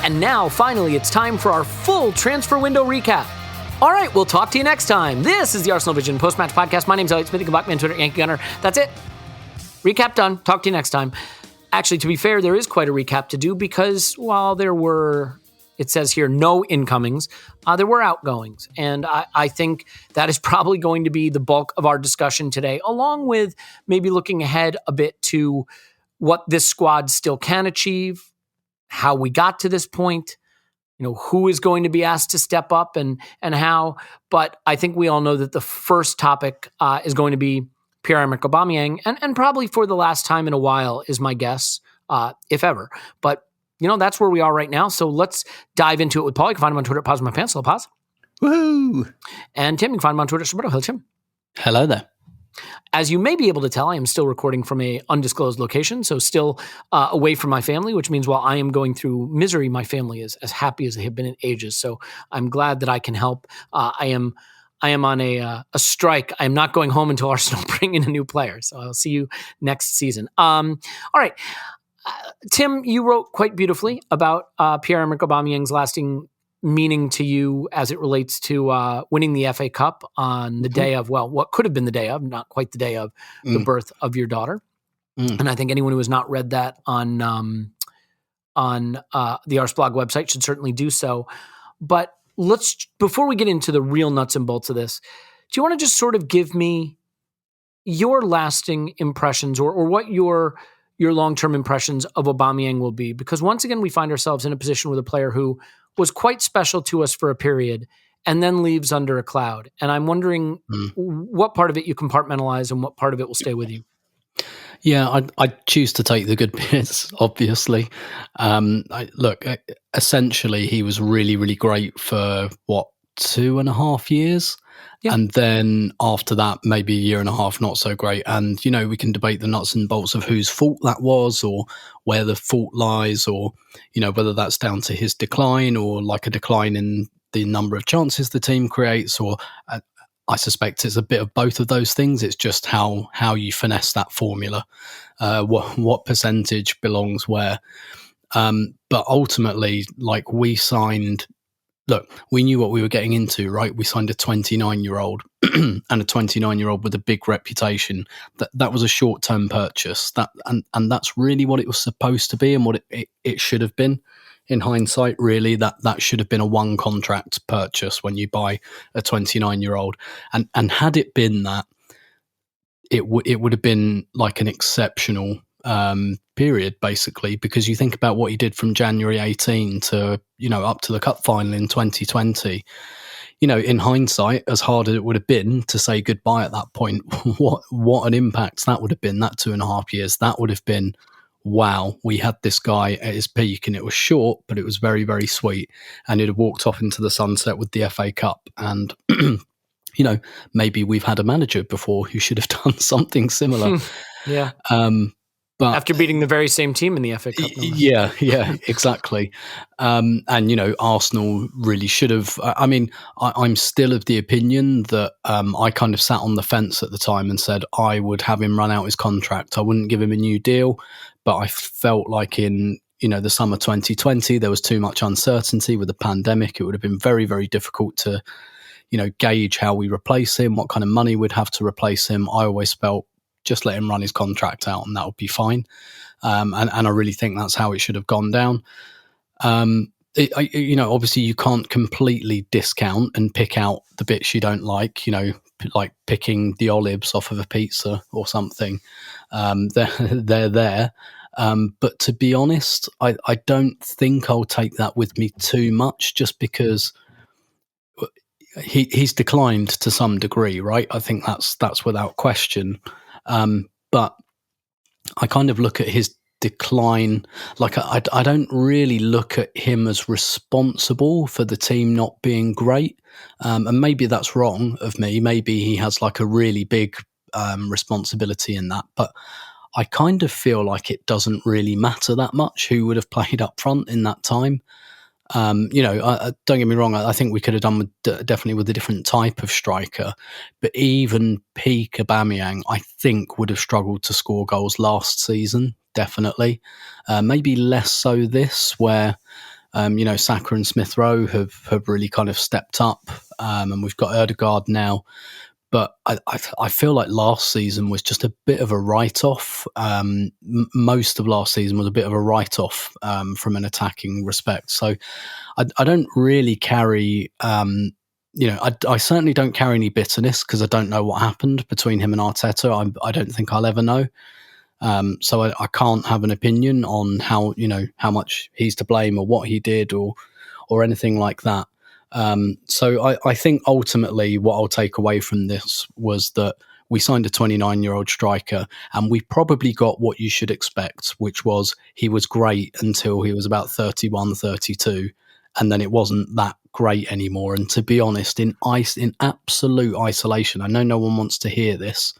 And now, finally, it's time for our full transfer window recap. All right, we'll talk to you next time. This is the Arsenal Vision post-match podcast. My name's Elliot Smith. You can block me on Twitter, Yankee Gunner. That's it. Recap done. Talk to you next time. Actually, to be fair, there is quite a recap to do because while there were, it says here, no incomings, there were outgoings. And I think that is probably going to be the bulk of our discussion today, along with maybe looking ahead a bit to what this squad still can achieve, how we got to this point, who is going to be asked to step up and how. But I think we all know that the first topic is going to be Pierre-Emerick Aubameyang, and probably for the last time in a while is my guess, if ever. But, that's where we are right now. So let's dive into it with Paul. You can find him on Twitter at Pause My Pants. Hello, Pause. Woohoo! And Tim, you can find him on Twitter at Roberto. Hello, Tim. Hello there. As you may be able to tell, I am still recording from an undisclosed location, so still away from my family, which means while I am going through misery, my family is as happy as they have been in ages. So I'm glad that I can help. I am on a strike. I am not going home until Arsenal bring in a new player. So I'll see you next season. All right. Tim, you wrote quite beautifully about Pierre-Emerick Aubameyang's lasting meaning to you as it relates to winning the FA Cup on the day of, what could have been the day of, not quite the day of the birth of your daughter. And I think anyone who has not read that on the Arsblog website should certainly do so. But before we get into the real nuts and bolts of this, do you want to just sort of give me your lasting impressions or what your long-term impressions of Aubameyang will be? Because once again, we find ourselves in a position with a player who was quite special to us for a period and then leaves under a cloud. And I'm wondering what part of it you compartmentalize and what part of it will stay with you. Yeah, I choose to take the good bits, obviously. Essentially, he was really, really great for, 2.5 years? Yeah. And then after that, maybe a year and a half, not so great. And, we can debate the nuts and bolts of whose fault that was or where the fault lies or, whether that's down to his decline or like a decline in the number of chances the team creates or I suspect it's a bit of both of those things. It's just how you finesse that formula, what percentage belongs where. But ultimately, we knew what we were getting into, right? We signed a 29-year-old and a 29-year-old with a big reputation. That was a short-term purchase. And that's really what it was supposed to be and what it should have been. In hindsight, really, that should have been a one-contract purchase when you buy a 29-year-old. And had it been that, it would have been like an exceptional period, basically, because you think about what he did from January 18 to, up to the cup final in 2020. In hindsight, as hard as it would have been to say goodbye at that point, what an impact that would have been, that 2.5 years. That would have been, wow, we had this guy at his peak and it was short, but it was very, very sweet. And it had walked off into the sunset with the FA Cup. And, maybe we've had a manager before who should have done something similar. Yeah. But after beating the very same team in the FA Cup. Yeah, exactly. And, Arsenal really should have. I'm still of the opinion that I kind of sat on the fence at the time and said I would have him run out his contract. I wouldn't give him a new deal. But I felt like in, the summer 2020, there was too much uncertainty with the pandemic. It would have been very, very difficult to, gauge how we replace him, what kind of money we'd have to replace him. I always felt just let him run his contract out and that would be fine. And I really think that's how it should have gone down. Obviously you can't completely discount and pick out the bits you don't like, like picking the olives off of a pizza or something. They're there. But to be honest, I don't think I'll take that with me too much just because he's declined to some degree, right? I think that's without question. But I kind of look at his decline, like I don't really look at him as responsible for the team not being great. And maybe that's wrong of me. Maybe he has like a really big responsibility in that. But I kind of feel like it doesn't really matter that much who would have played up front in that time. Don't get me wrong. I think we could have done definitely with a different type of striker, but even peak Aubameyang, I think would have struggled to score goals last season. Definitely, maybe less so this, where Saka and Smith Rowe have really kind of stepped up, and we've got Ødegaard now. But I feel like last season was just a bit of a write-off. Most of last season was a bit of a write-off from an attacking respect. So I don't really carry, I certainly don't carry any bitterness because I don't know what happened between him and Arteta. I don't think I'll ever know. So I can't have an opinion on how much he's to blame or what he did or anything like that. So I think ultimately what I'll take away from this was that we signed a 29-year-old striker and we probably got what you should expect, which was he was great until he was about 31, 32, and then it wasn't that great anymore. And to be honest, in absolute isolation, I know no one wants to hear this,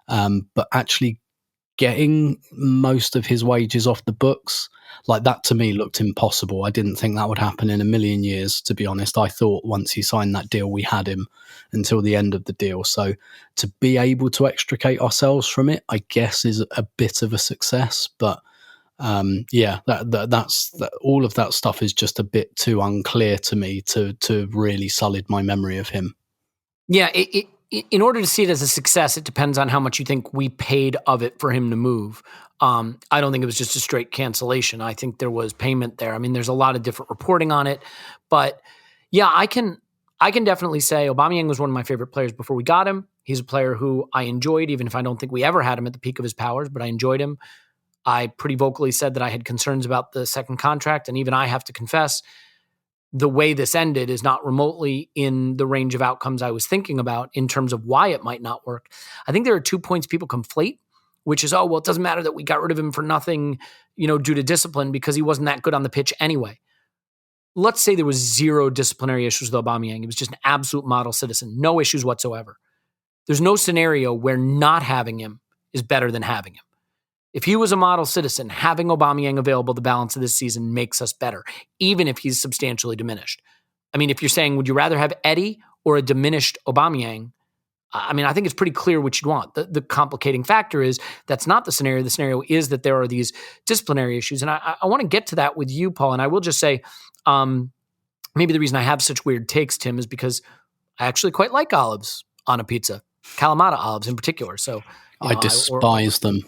but actually getting most of his wages off the books, like that to me looked impossible. I didn't think that would happen in a million years, to be honest. I thought once he signed that deal, we had him until the end of the deal. So to be able to extricate ourselves from it, I guess is a bit of a success. But that's all of that stuff is just a bit too unclear to me to really sullied my memory of him. Yeah, in order to see it as a success, it depends on how much you think we paid of it for him to move. I don't think it was just a straight cancellation. I think there was payment there. I mean, there's a lot of different reporting on it, but yeah, I can definitely say Aubameyang was one of my favorite players before we got him. He's a player who I enjoyed, even if I don't think we ever had him at the peak of his powers, but I enjoyed him. I pretty vocally said that I had concerns about the second contract, and even I have to confess, the way this ended is not remotely in the range of outcomes I was thinking about in terms of why it might not work. I think there are 2 points people conflate, which is, it doesn't matter that we got rid of him for nothing, due to discipline because he wasn't that good on the pitch anyway. Let's say there was 0 disciplinary issues with Aubameyang. He was just an absolute model citizen, no issues whatsoever. There's no scenario where not having him is better than having him. If he was a model citizen, having Aubameyang available the balance of this season makes us better, even if he's substantially diminished. I mean, if you're saying, would you rather have Eddie or a diminished Aubameyang? I mean, I think it's pretty clear what you'd want. The complicating factor is that's not the scenario. The scenario is that there are these disciplinary issues. And I want to get to that with you, Paul. And I will just say, maybe the reason I have such weird takes, Tim, is because I actually quite like olives on a pizza, Kalamata olives in particular. So I despise them.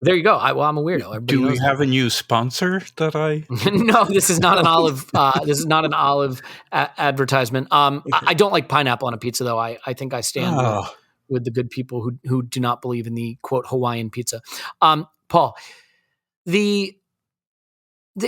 There you go. I'm a weirdo. Everybody Do we have that. a new sponsor that I? No, this is not an olive. This is not an olive advertisement. I don't like pineapple on a pizza, though. I think I stand with the good people who do not believe in the quote Hawaiian pizza. Paul, the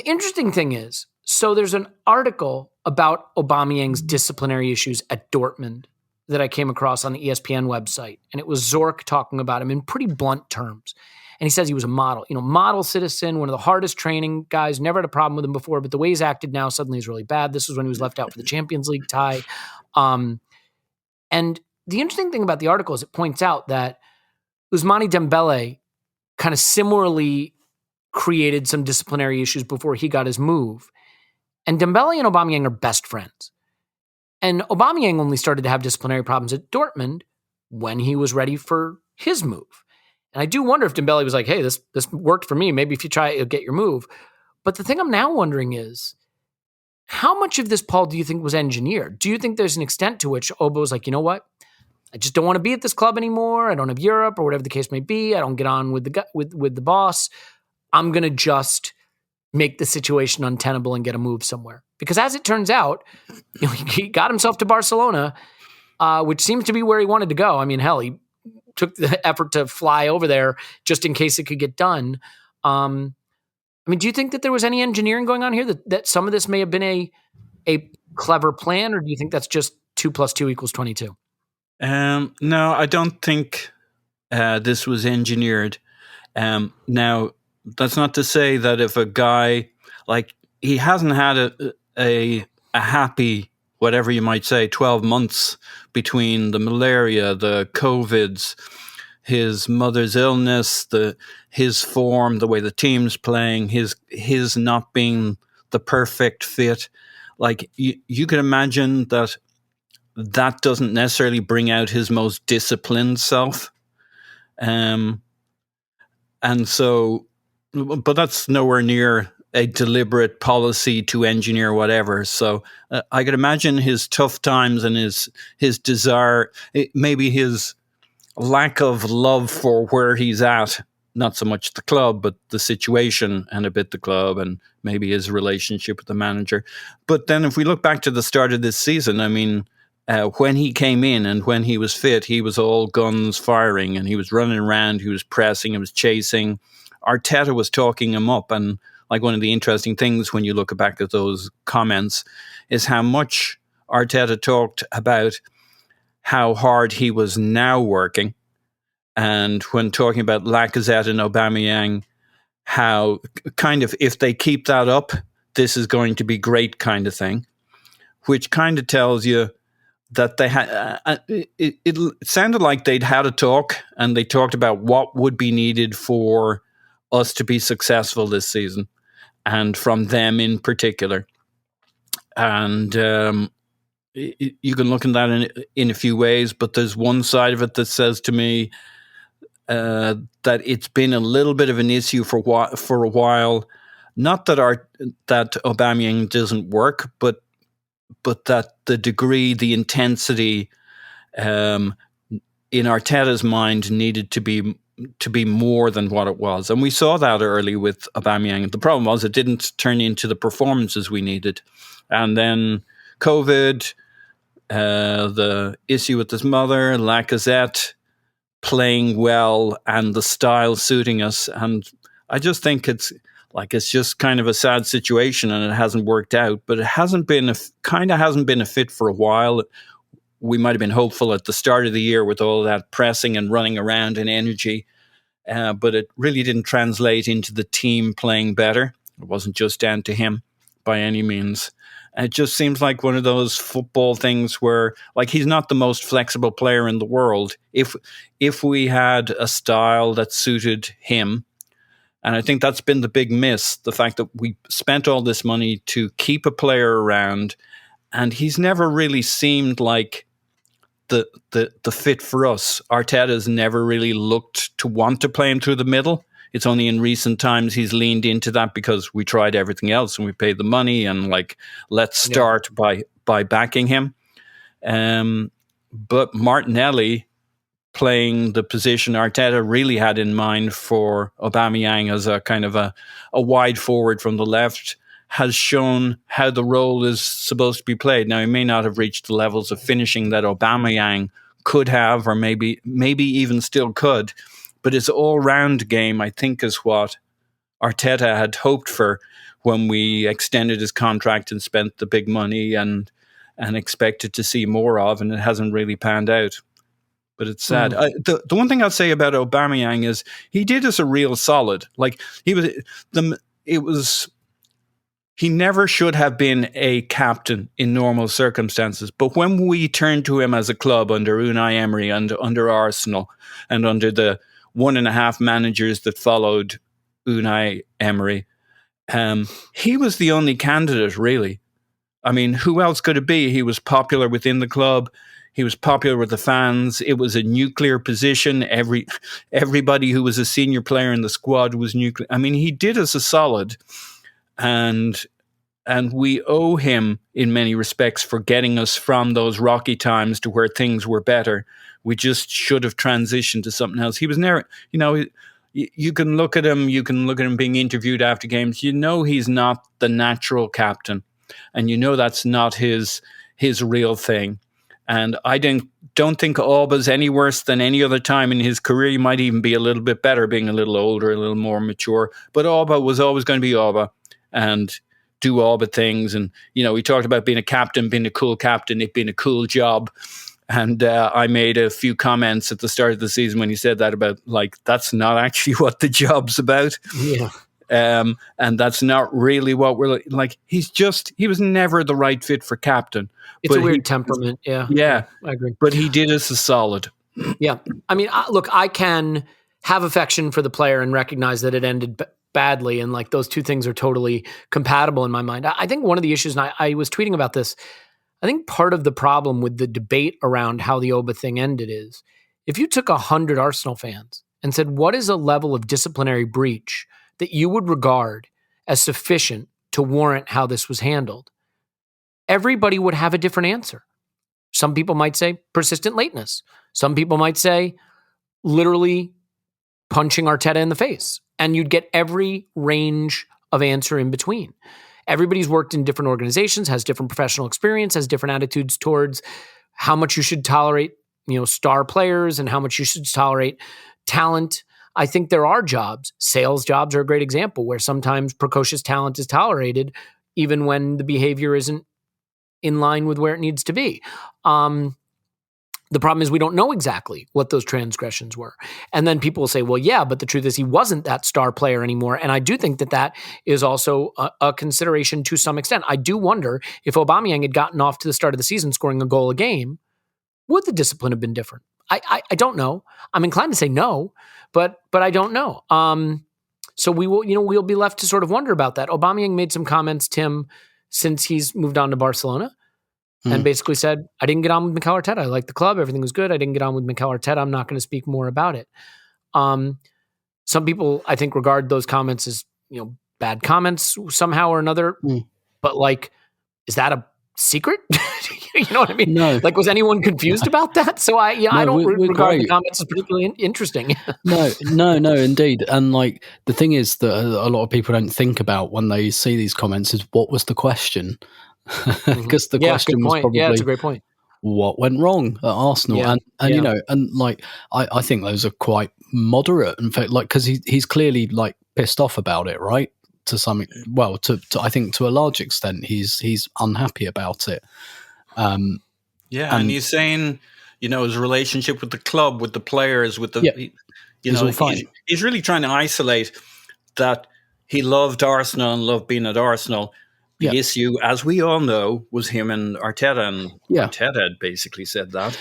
interesting thing is, so there's an article about Aubameyang's disciplinary issues at Dortmund that I came across on the ESPN website, and it was Zorc talking about him in pretty blunt terms. And he says he was a model, model citizen, one of the hardest training guys, never had a problem with him before, but the way he's acted now suddenly is really bad. This was when he was left out for the Champions League tie. And the interesting thing about the article is it points out that Ousmane Dembele kind of similarly created some disciplinary issues before he got his move. And Dembele and Aubameyang are best friends. And Aubameyang only started to have disciplinary problems at Dortmund when he was ready for his move. And I do wonder if Dembele was like, hey, this worked for me. Maybe if you try, you'll get your move. But the thing I'm now wondering is, how much of this, Paul, do you think was engineered? Do you think there's an extent to which Obo was like, you know what? I just don't want to be at this club anymore. I don't have Europe or whatever the case may be. I don't get on with the boss. I'm going to just make the situation untenable and get a move somewhere. Because as it turns out, he got himself to Barcelona, which seems to be where he wanted to go. I mean, hell, he took the effort to fly over there just in case it could get done. I mean, do you think that there was any engineering going on here, that some of this may have been a clever plan, or do you think that's just 2 + 2 = 22? No, I don't think this was engineered. Now, that's not to say that if a guy, like, he hasn't had a happy, whatever you might say, 12 months between the malaria, the COVIDs, his mother's illness, his form, the way the team's playing, his not being the perfect fit. Like, you can imagine that doesn't necessarily bring out his most disciplined self. And so, but that's nowhere near a deliberate policy to engineer whatever. So I could imagine his tough times and his desire, maybe his lack of love for where he's at, not so much the club, but the situation and a bit the club and maybe his relationship with the manager. But then if we look back to the start of this season, I mean, when he came in and when he was fit, he was all guns firing and he was running around, he was pressing, he was chasing. Arteta was talking him up. And like one of the interesting things when you look back at those comments is how much Arteta talked about how hard he was now working. And when talking about Lacazette and Aubameyang, how kind of if they keep that up, this is going to be great kind of thing, which kind of tells you that they had. It sounded like they'd had a talk and they talked about what would be needed for us to be successful this season, and from them in particular. And you can look at that in a few ways, but there's one side of it that says to me that it's been a little bit of an issue for a while. Not that that Aubameyang doesn't work, but that the degree, the intensity in Arteta's mind needed to be more than what it was. And we saw that early with Aubameyang. The problem was it didn't turn into the performances we needed. And then COVID, the issue with his mother, Lacazette playing well and the style suiting us. And I just think it's just kind of a sad situation and it hasn't worked out, but it hasn't been a fit for a while. We might have been hopeful at the start of the year with all that pressing and running around and energy, but it really didn't translate into the team playing better. It wasn't just down to him by any means. And it just seems like one of those football things where, like, he's not the most flexible player in the world. If we had a style that suited him, and I think that's been the big miss, the fact that we spent all this money to keep a player around, and he's never really seemed like the fit for us. Arteta's never really looked to want to play him through the middle. It's only in recent times he's leaned into that because we tried everything else and we paid the money and let's start by backing him. But Martinelli playing the position Arteta really had in mind for Aubameyang as a kind of a wide forward from the left has shown how the role is supposed to be played. Now, he may not have reached the levels of finishing that Aubameyang could have, or maybe even still could, but his all-round game, I think, is what Arteta had hoped for when we extended his contract and spent the big money and expected to see more of, and it hasn't really panned out. But it's sad. The one thing I'll say about Aubameyang is he did us a real solid. He never should have been a captain in normal circumstances. But when we turned to him as a club under Unai Emery and under Arsenal and under the 1.5 managers that followed Unai Emery, he was the only candidate, really. I mean, who else could it be? He was popular within the club. He was popular with the fans. It was a nuclear position. Everybody who was a senior player in the squad was nuclear. I mean, he did us a solid. And we owe him in many respects for getting us from those rocky times to where things were better. We just should have transitioned to something else. He was never, you can look at him being interviewed after games. He's not the natural captain, and that's not his real thing. And I don't think Auba's any worse than any other time in his career. He might even be a little bit better, being a little older, a little more mature. But Auba was always going to be Auba and do Auba things. And, he talked about being a captain, being a cool captain, it being a cool job. And I made a few comments at the start of the season when he said that about, that's not actually what the job's about. Yeah. And that's not really what we're like. He was never the right fit for captain. It's a weird temperament. Yeah. Yeah. I agree. But he did us a solid. Yeah. I mean, look, I can have affection for the player and recognize that it ended badly. And those two things are totally compatible in my mind. I think one of the issues, and I was tweeting about this, I think part of the problem with the debate around how the Auba thing ended is if you took 100 Arsenal fans and said, what is a level of disciplinary breach that you would regard as sufficient to warrant how this was handled, everybody would have a different answer. Some people might say persistent lateness. Some people might say literally punching Arteta in the face. And you'd get every range of answer in between. Everybody's worked in different organizations, has different professional experience, has different attitudes towards how much you should tolerate, star players and how much you should tolerate talent. I think there are jobs. Sales jobs are a great example where sometimes precocious talent is tolerated even when the behavior isn't in line with where it needs to be. The problem is we don't know exactly what those transgressions were. And then people will say, well, yeah, but the truth is he wasn't that star player anymore. And I do think that is also a consideration to some extent. I do wonder if Aubameyang had gotten off to the start of the season scoring a goal a game, would the discipline have been different? I don't know. I'm inclined to say no, but I don't know. So we'll be left to sort of wonder about that. Aubameyang made some comments, Tim, since he's moved on to Barcelona. And basically said, I didn't get on with Mikel Arteta. I liked the club. Everything was good. I didn't get on with Mikel Arteta. I'm not going to speak more about it. Some people, I think, regard those comments as, bad comments somehow or another. But is that a secret? You know what I mean? No. Was anyone confused about that? So I don't regard the comments as particularly interesting. No, indeed. And the thing is that a lot of people don't think about when they see these comments is what was the question? Because the question was probably, that's a great point. What went wrong at Arsenal? I think those are quite moderate. In fact, because he's clearly pissed off about it, right? To some, I think to a large extent, he's unhappy about it. And he's saying, his relationship with the club, with the players, with the, he's really trying to isolate that he loved Arsenal and loved being at Arsenal. The issue, as we all know, was him and Arteta, and Arteta had basically said that.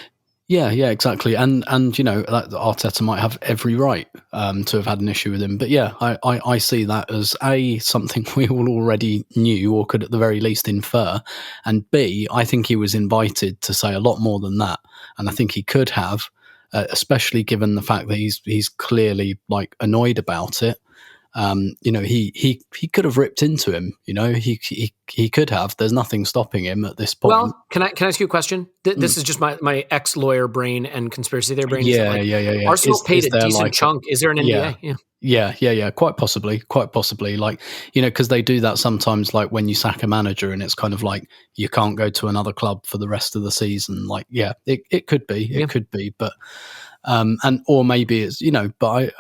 Yeah, exactly. And Arteta might have every right to have had an issue with him. But I see that as A, something we all already knew or could at the very least infer. And B, I think he was invited to say a lot more than that. And I think he could have, especially given the fact that he's clearly annoyed about it. He could have ripped into him. He could have. There's nothing stopping him at this point. Well, can I ask you a question? This is just my ex-lawyer brain and conspiracy theory brain. Yeah. Arsenal paid a decent chunk. Is there an NDA? Yeah. Quite possibly. Because they do that sometimes. When you sack a manager, and it's kind of you can't go to another club for the rest of the season. It could be. It could be, but or maybe it's but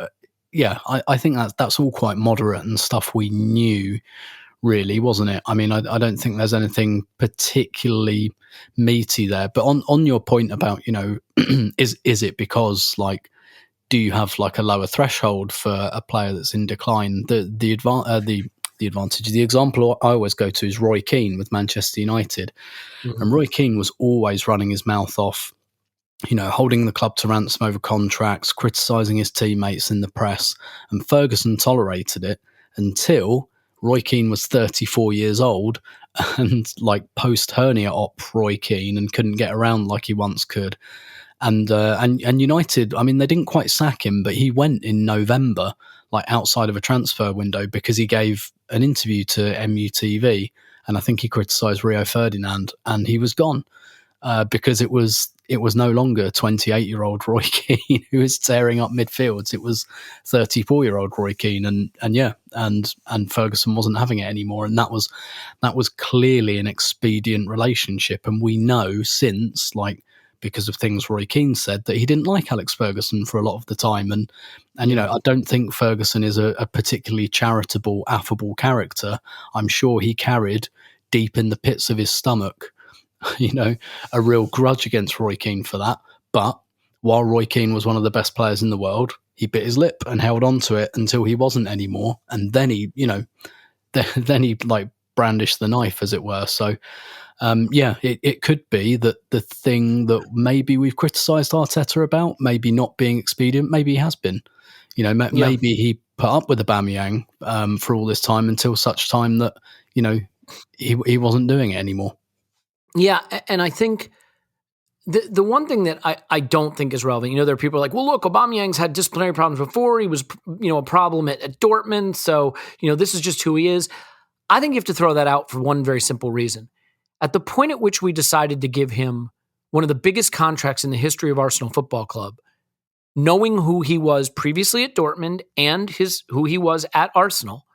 I think that's all quite moderate and stuff we knew, really, wasn't it? I mean, I don't think there's anything particularly meaty there. But on your point about, is it because, do you have a lower threshold for a player that's in decline? The advantage, the example I always go to is Roy Keane with Manchester United. Mm-hmm. And Roy Keane was always running his mouth off, holding the club to ransom over contracts, criticising his teammates in the press, and Ferguson tolerated it until Roy Keane was 34 years old and post-hernia op Roy Keane and couldn't get around like he once could. And United, I mean, they didn't quite sack him, but he went in November, outside of a transfer window, because he gave an interview to MUTV, and I think he criticised Rio Ferdinand, and he was gone. Because it was no longer 28-year-old Roy Keane who was tearing up midfields. It was 34-year-old Roy Keane, and Ferguson wasn't having it anymore. And that was clearly an expedient relationship. And we know since, because of things Roy Keane said, that he didn't like Alex Ferguson for a lot of the time. And I don't think Ferguson is a particularly charitable, affable character. I'm sure he carried deep in the pits of his stomach a real grudge against Roy Keane for that. But while Roy Keane was one of the best players in the world, he bit his lip and held on to it until he wasn't anymore. And then he, then he brandished the knife, as it were. So, it could be that the thing that maybe we've criticised Arteta about, maybe not being expedient, maybe he has been. Maybe he put up with Aubameyang for all this time until such time that, he wasn't doing it anymore. Yeah, and I think The one thing that I don't think is relevant, there are people like, well, look, Aubameyang's had disciplinary problems before. He was, a problem at Dortmund. So, this is just who he is. I think you have to throw that out for one very simple reason. At the point at which we decided to give him one of the biggest contracts in the history of Arsenal Football Club, knowing who he was previously at Dortmund and who he was at Arsenal,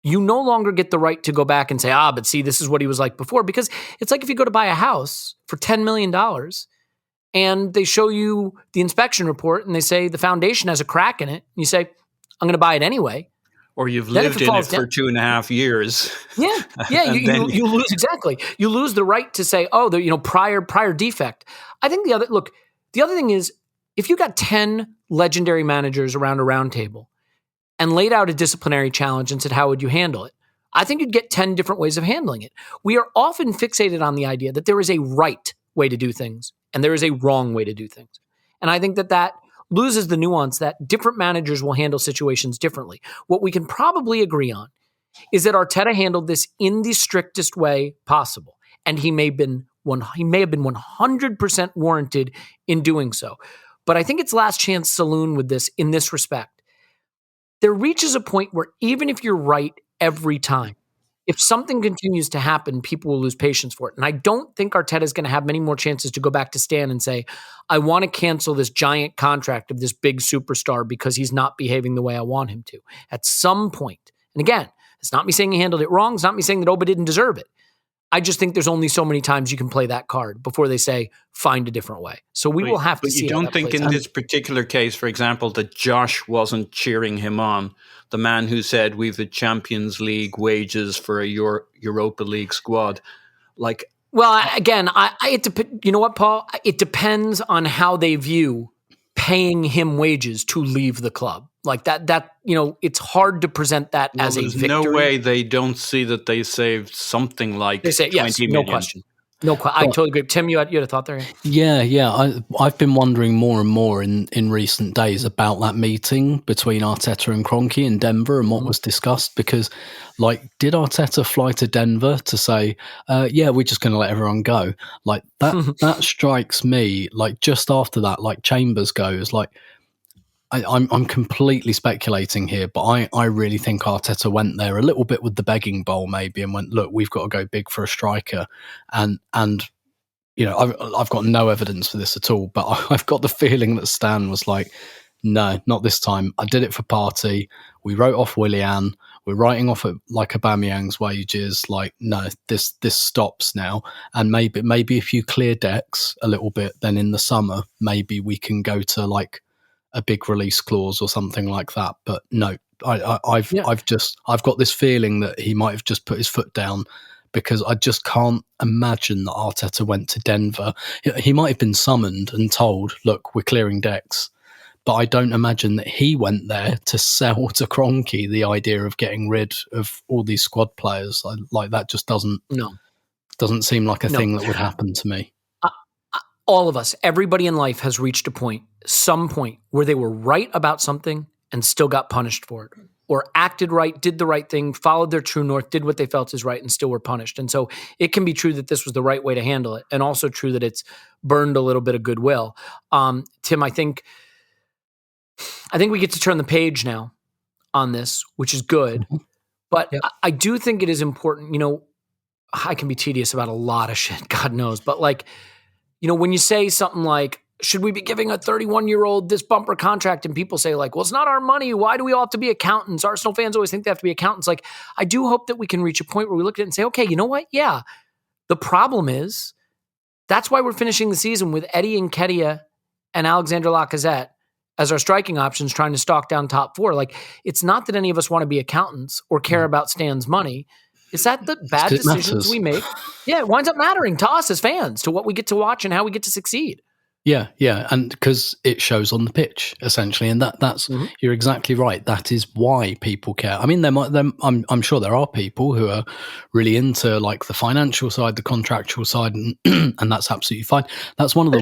you no longer get the right to go back and say, but see, this is what he was like before. Because it's like if you go to buy a house for $10 million and they show you the inspection report and they say the foundation has a crack in it. And you say, I'm going to buy it anyway. Or you've lived in it for 2.5 years. Yeah. You lose, exactly. You lose the right to say, prior defect. I think the other thing is, if you got 10 legendary managers around a round table and laid out a disciplinary challenge and said, how would you handle it? I think you'd get 10 different ways of handling it. We are often fixated on the idea that there is a right way to do things and there is a wrong way to do things. And I think that loses the nuance that different managers will handle situations differently. What we can probably agree on is that Arteta handled this in the strictest way possible. And he may have been 100% warranted in doing so. But I think it's last chance saloon with this in this respect. There reaches a point where even if you're right every time, if something continues to happen, people will lose patience for it. And I don't think Arteta is going to have many more chances to go back to Stan and say, I want to cancel this giant contract of this big superstar because he's not behaving the way I want him to. At some point, and again, it's not me saying he handled it wrong. It's not me saying that Oba didn't deserve it. I just think there's only so many times you can play that card before they say, find a different way. So we will have to see. But you don't think in this particular case, for example, that Josh wasn't cheering him on? The man who said, we've a Champions League wages for a Europa League squad. Well, again, you know what, Paul? It depends on how they view paying him wages to leave the club. Like that, it's hard to present that as a victory. There's no way they don't see that they saved something like they say, 20 yes, million. No question. No, I totally agree. Tim, you had a thought there? Yeah. I've been wondering more and more in recent days about that meeting between Arteta and Kroenke in Denver and what was discussed. Because, did Arteta fly to Denver to say, we're just going to let everyone go? That strikes me. Just after that, Chambers goes, I'm completely speculating here, but I really think Arteta went there a little bit with the begging bowl maybe and went, look, we've got to go big for a striker. And I've got no evidence for this at all, but I've got the feeling that Stan was like, no, not this time. I did it for Partey. We wrote off Willian. We're writing off Aubameyang's wages. No, this stops now. And maybe if you clear decks a little bit, then in the summer, maybe we can go to a big release clause or something like that. But no, I've got this feeling that he might have just put his foot down, because I just can't imagine that Arteta went to Denver. He might have been summoned and told, look, we're clearing decks. But I don't imagine that he went there to sell to Kroenke the idea of getting rid of all these squad players. That just doesn't seem like a thing that would happen to me. All of us, everybody in life has reached some point where they were right about something and still got punished for it, or acted right, did the right thing, followed their true north, did what they felt is right, and still were punished. And so it can be true that this was the right way to handle it, and also true that it's burned a little bit of goodwill. Tim, I think we get to turn the page now on this, which is good. But yep. I do think it is important. I can be tedious about a lot of shit, God knows, but when you say something like, should we be giving a 31-year-old this bumper contract? And people say well, it's not our money. Why do we all have to be accountants? Arsenal fans always think they have to be accountants. I do hope that we can reach a point where we look at it and say, okay, you know what? Yeah. The problem is that's why we're finishing the season with Eddie Nketiah and Alexander Lacazette as our striking options trying to stalk down top four. It's not that any of us want to be accountants or care about Stan's money. Is that the bad decisions we make? Yeah, it winds up mattering to us as fans, to what we get to watch and how we get to succeed. Yeah, and because it shows on the pitch essentially, and that's you're exactly right. That is why people care. I mean, I'm sure there are people who are really into the financial side, the contractual side, and that's absolutely fine. That's one of the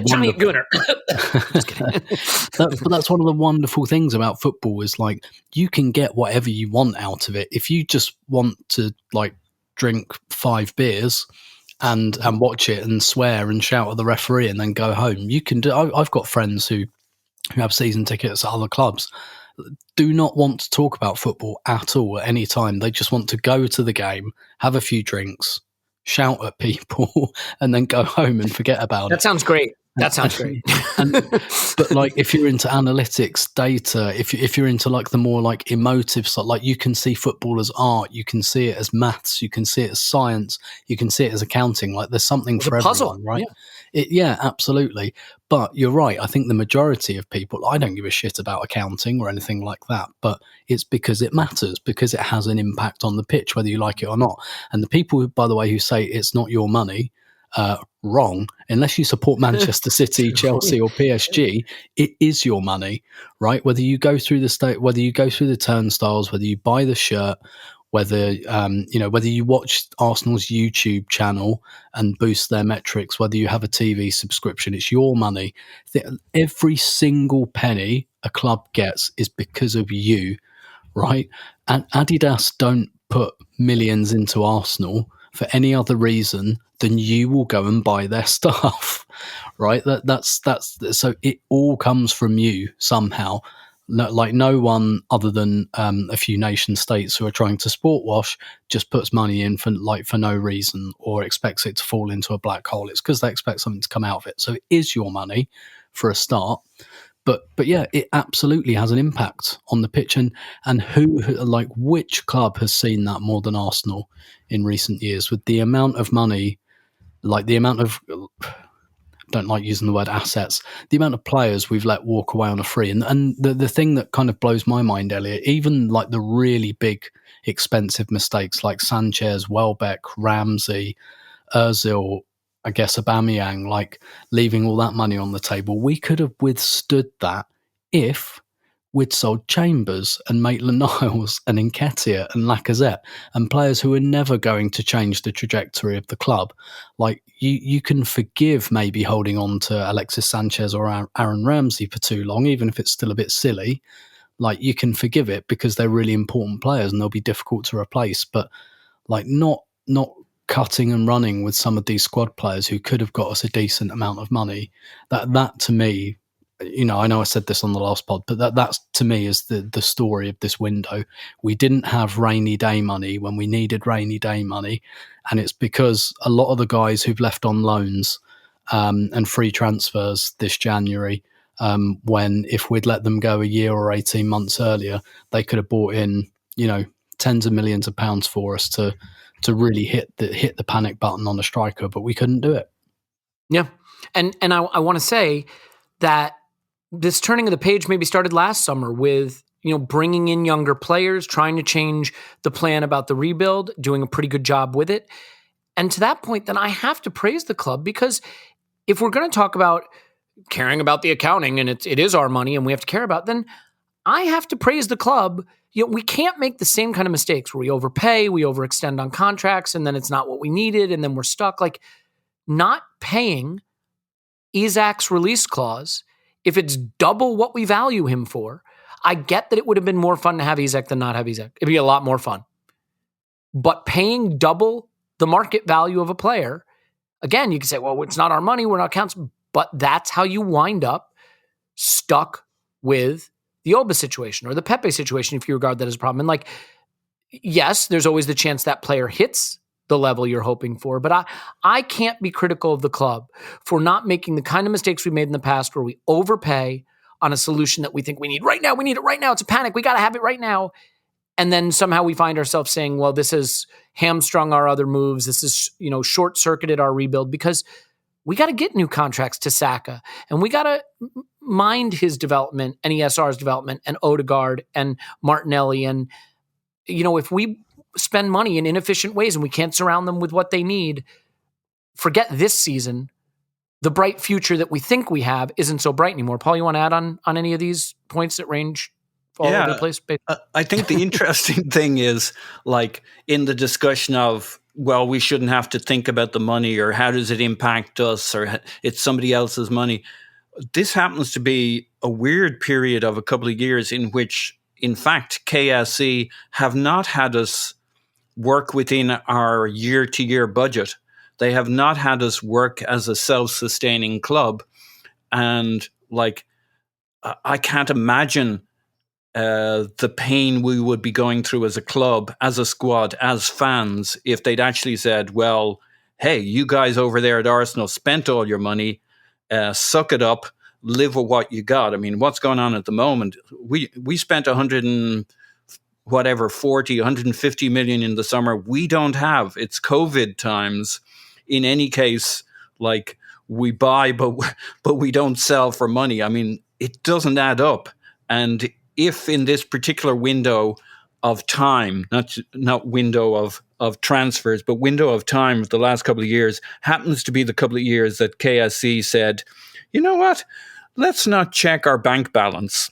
that's one of the wonderful things about football is you can get whatever you want out of it. If you just want to drink 5 beers and watch it and swear and shout at the referee and then go home. You can do. I've got friends who have season tickets at other clubs, do not want to talk about football at all at any time. They just want to go to the game, have a few drinks, shout at people, and then go home and forget about it. That sounds great. That sounds great. But like, if you're into analytics, data, if you're into like the more like emotive stuff, like you can see football as art, you can see it as maths, you can see it as science, you can see it as accounting. Like there's something for puzzle, everyone, right? Yeah. Yeah, absolutely. But you're right. I think the majority of people, I don't give a shit about accounting or anything like that, but it's because it matters, because it has an impact on the pitch, whether you like it or not. And the people, by the way, who say it's not your money, wrong. Unless you support Manchester City, Chelsea, or PSG, it is your money, right? Whether you go through whether you go through the turnstiles, whether you buy the shirt, whether whether you watch Arsenal's YouTube channel and boost their metrics, whether you have a TV subscription, it's your money. Every single penny a club gets is because of you, right? And Adidas don't put millions into Arsenal for any other reason than you will go and buy their stuff, right? That's so it all comes from you somehow. Like no one other than a few nation states who are trying to sport wash just puts money in for no reason or expects it to fall into a black hole. It's because they expect something to come out of it. So it is your money for a start. But yeah, it absolutely has an impact on the pitch. And which club has seen that more than Arsenal in recent years, with the amount of money, like the amount of, don't like using the word assets, the amount of players we've let walk away on a free. And the thing that kind of blows my mind, Elliot, even like the really big expensive mistakes like Sanchez, Welbeck, Ramsey, Ozil, I guess Aubameyang, like leaving all that money on the table, we could have withstood that if we'd sold Chambers and Maitland-Niles and Nketiah and Lacazette and players who are never going to change the trajectory of the club. Like you can forgive maybe holding on to Alexis Sanchez or Aaron Ramsey for too long, even if it's still a bit silly. Like you can forgive it because they're really important players and they'll be difficult to replace. But like not cutting and running with some of these squad players who could have got us a decent amount of money. That to me, I know I said this on the last pod, but that's to me is the story of this window. We didn't have rainy day money when we needed rainy day money, and it's because a lot of the guys who've left on loans and free transfers this January, when if we'd let them go a year or 18 months earlier, they could have bought in, tens of millions of pounds for us to really hit the panic button on a striker, but we couldn't do it. Yeah, and I want to say that this turning of the page maybe started last summer with, bringing in younger players, trying to change the plan about the rebuild, doing a pretty good job with it. And to that point, then I have to praise the club, because if we're going to talk about caring about the accounting and it is our money and we have to care about, then I have to praise the club. We can't make the same kind of mistakes where we overpay, we overextend on contracts, and then it's not what we needed, and then we're stuck. Like, not paying Isak's release clause, if it's double what we value him for, I get that it would have been more fun to have Isak than not have Isak. It'd be a lot more fun. But paying double the market value of a player, again, you can say, well, it's not our money, we're not counts, but that's how you wind up stuck with the Oba situation or the Pepe situation, if you regard that as a problem. And like, yes, there's always the chance that player hits the level you're hoping for, but I can't be critical of the club for not making the kind of mistakes we made in the past where we overpay on a solution that we think we need right now. We need it right now. It's a panic. We got to have it right now. And then somehow we find ourselves saying, well, this has hamstrung our other moves. This is, short-circuited our rebuild, because we got to get new contracts to Saka, and we got to mind his development and ESR's development and Odegaard and Martinelli. And, if we spend money in inefficient ways and we can't surround them with what they need, forget this season. The bright future that we think we have isn't so bright anymore. Paul, you want to add on any of these points that range all over the place? I think the interesting thing is, like, in the discussion of, well, we shouldn't have to think about the money, or how does it impact us, or it's somebody else's money. This happens to be a weird period of a couple of years in which, in fact, KSE have not had us work within our year-to-year budget. They have not had us work as a self-sustaining club. And like, I can't imagine the pain we would be going through as a club, as a squad, as fans, if they'd actually said, well, hey, you guys over there at Arsenal spent all your money, suck it up, live with what you got. I mean, what's going on at the moment? We spent 150 million in the summer. We don't have. It's COVID times. In any case, like, we buy, but we don't sell for money. I mean, it doesn't add up. And if in this particular window of time, not window of transfers, but window of time of the last couple of years happens to be the couple of years that KSC said, you know what, let's not check our bank balance.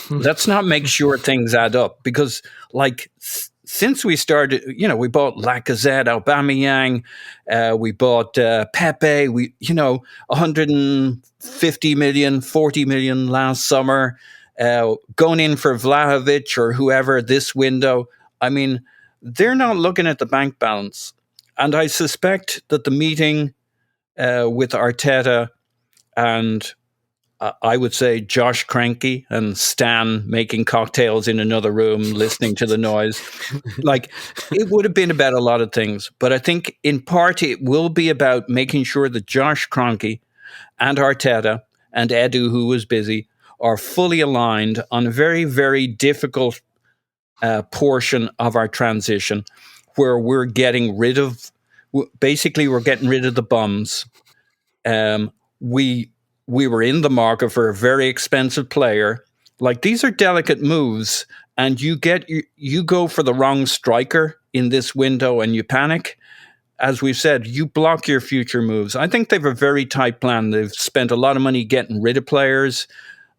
Let's not make sure things add up. Because like since we started, we bought Lacazette, Aubameyang, we bought Pepe, 150 million, 40 million last summer, going in for Vlahovic or whoever this window. I mean, they're not looking at the bank balance. And I suspect that the meeting with Arteta and I would say Josh Kroenke and Stan making cocktails in another room, listening to the noise. Like, it would have been about a lot of things. But I think in part it will be about making sure that Josh Kroenke and Arteta and Edu, who was busy, are fully aligned on a very, very difficult portion of our transition where we're getting rid of the bums. We were in the market for a very expensive player. Like, these are delicate moves, and you go for the wrong striker in this window and you panic. As we've said, you block your future moves. I think they have a very tight plan. They've spent a lot of money getting rid of players.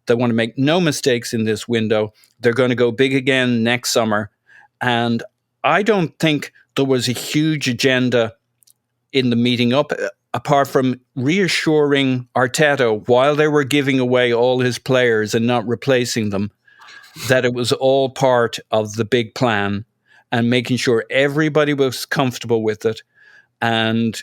They want to make no mistakes in this window. They're going to go big again next summer. And I don't think there was a huge agenda in the meeting up, apart from reassuring Arteta while they were giving away all his players and not replacing them, that it was all part of the big plan and making sure everybody was comfortable with it. And,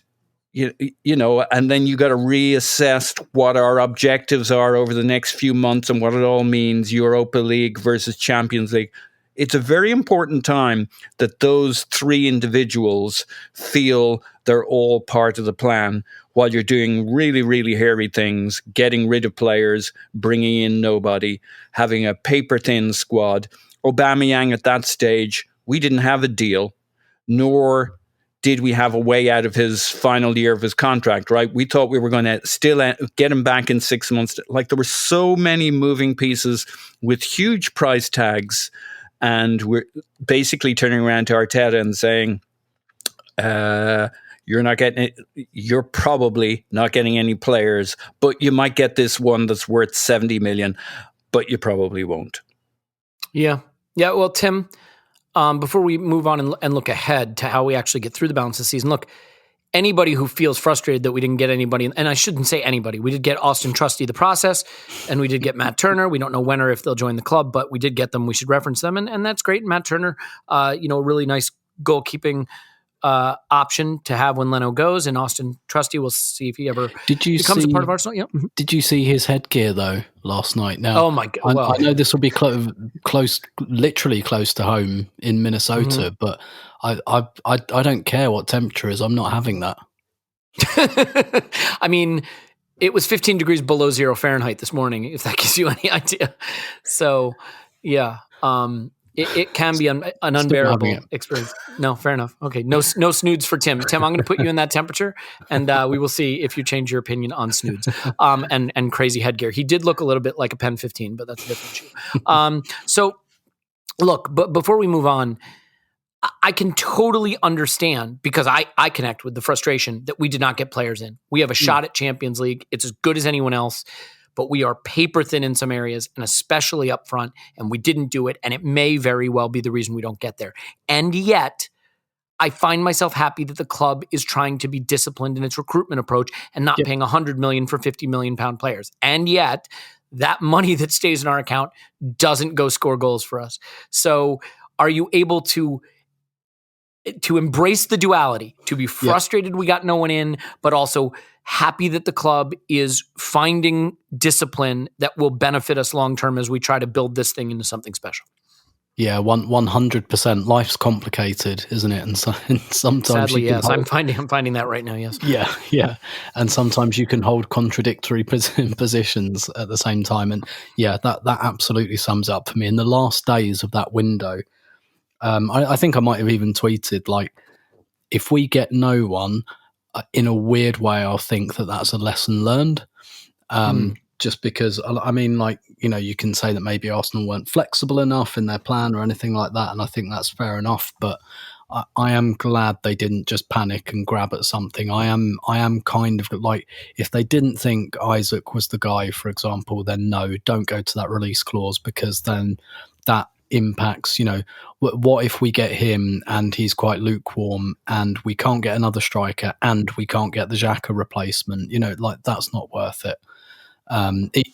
and then you got to reassess what our objectives are over the next few months and what it all means, Europa League versus Champions League. It's a very important time that those three individuals feel they're all part of the plan while you're doing really, really hairy things, getting rid of players, bringing in nobody, having a paper-thin squad. Aubameyang at that stage, we didn't have a deal, nor did we have a way out of his final year of his contract, right? We thought we were going to still get him back in 6 months. Like, there were so many moving pieces with huge price tags. And we're basically turning around to Arteta and saying, you're probably not getting any players, but you might get this one that's worth 70 million, but you probably won't. Yeah. Yeah. Well, Tim, before we move on and look ahead to how we actually get through the balance of the season, look, anybody who feels frustrated that we didn't get anybody, and I shouldn't say anybody, we did get Austin Trusty the process, and we did get Matt Turner. We don't know when or if they'll join the club, but we did get them. We should reference them, and that's great. Matt Turner, a really nice goalkeeping option to have when Leno goes, and Austin Trusty, we'll see if he ever becomes a part of Arsenal. Yeah. Mm-hmm. Did you see his headgear though last night? Now, oh my God! I know this will be literally close to home in Minnesota, but I don't care what temperature is. I'm not having that. I mean, it was 15 degrees below 0 Fahrenheit this morning, if that gives you any idea. So, yeah. It can be an unbearable experience. No, fair enough. Okay, no snoods for Tim. Tim, I'm going to put you in that temperature, and we will see if you change your opinion on snoods and crazy headgear. He did look a little bit like a Pen 15, but that's a different issue. So, look, but before we move on, I can totally understand, because I connect with the frustration that we did not get players in. We have a shot at Champions League. It's as good as anyone else. But we are paper thin in some areas, and especially up front, and we didn't do it, and it may very well be the reason we don't get there. And yet, I find myself happy that the club is trying to be disciplined in its recruitment approach and not paying 100 million for 50 million pound players. And yet, that money that stays in our account doesn't go score goals for us. So are you able to to embrace the duality, to be frustrated we got no one in, but also happy that the club is finding discipline that will benefit us long term as we try to build this thing into something special. Yeah, 100%. Life's complicated, isn't it? And sometimes sadly, you can yes, I'm finding that right now. Yes. Yeah, and sometimes you can hold contradictory positions at the same time. And yeah, that absolutely sums it up for me. In the last days of that window, I think I might have even tweeted, like, if we get no one, in a weird way, I'll think that that's a lesson learned. Just because, I mean, like, you know, you can say that maybe Arsenal weren't flexible enough in their plan or anything like that, and I think that's fair enough. But I am glad they didn't just panic and grab at something. I am kind of like, if they didn't think Isak was the guy, for example, then no, don't go to that release clause, because then that impacts, you know, what if we get him and he's quite lukewarm and we can't get another striker and we can't get the Xhaka replacement, you know, like, that's not worth it.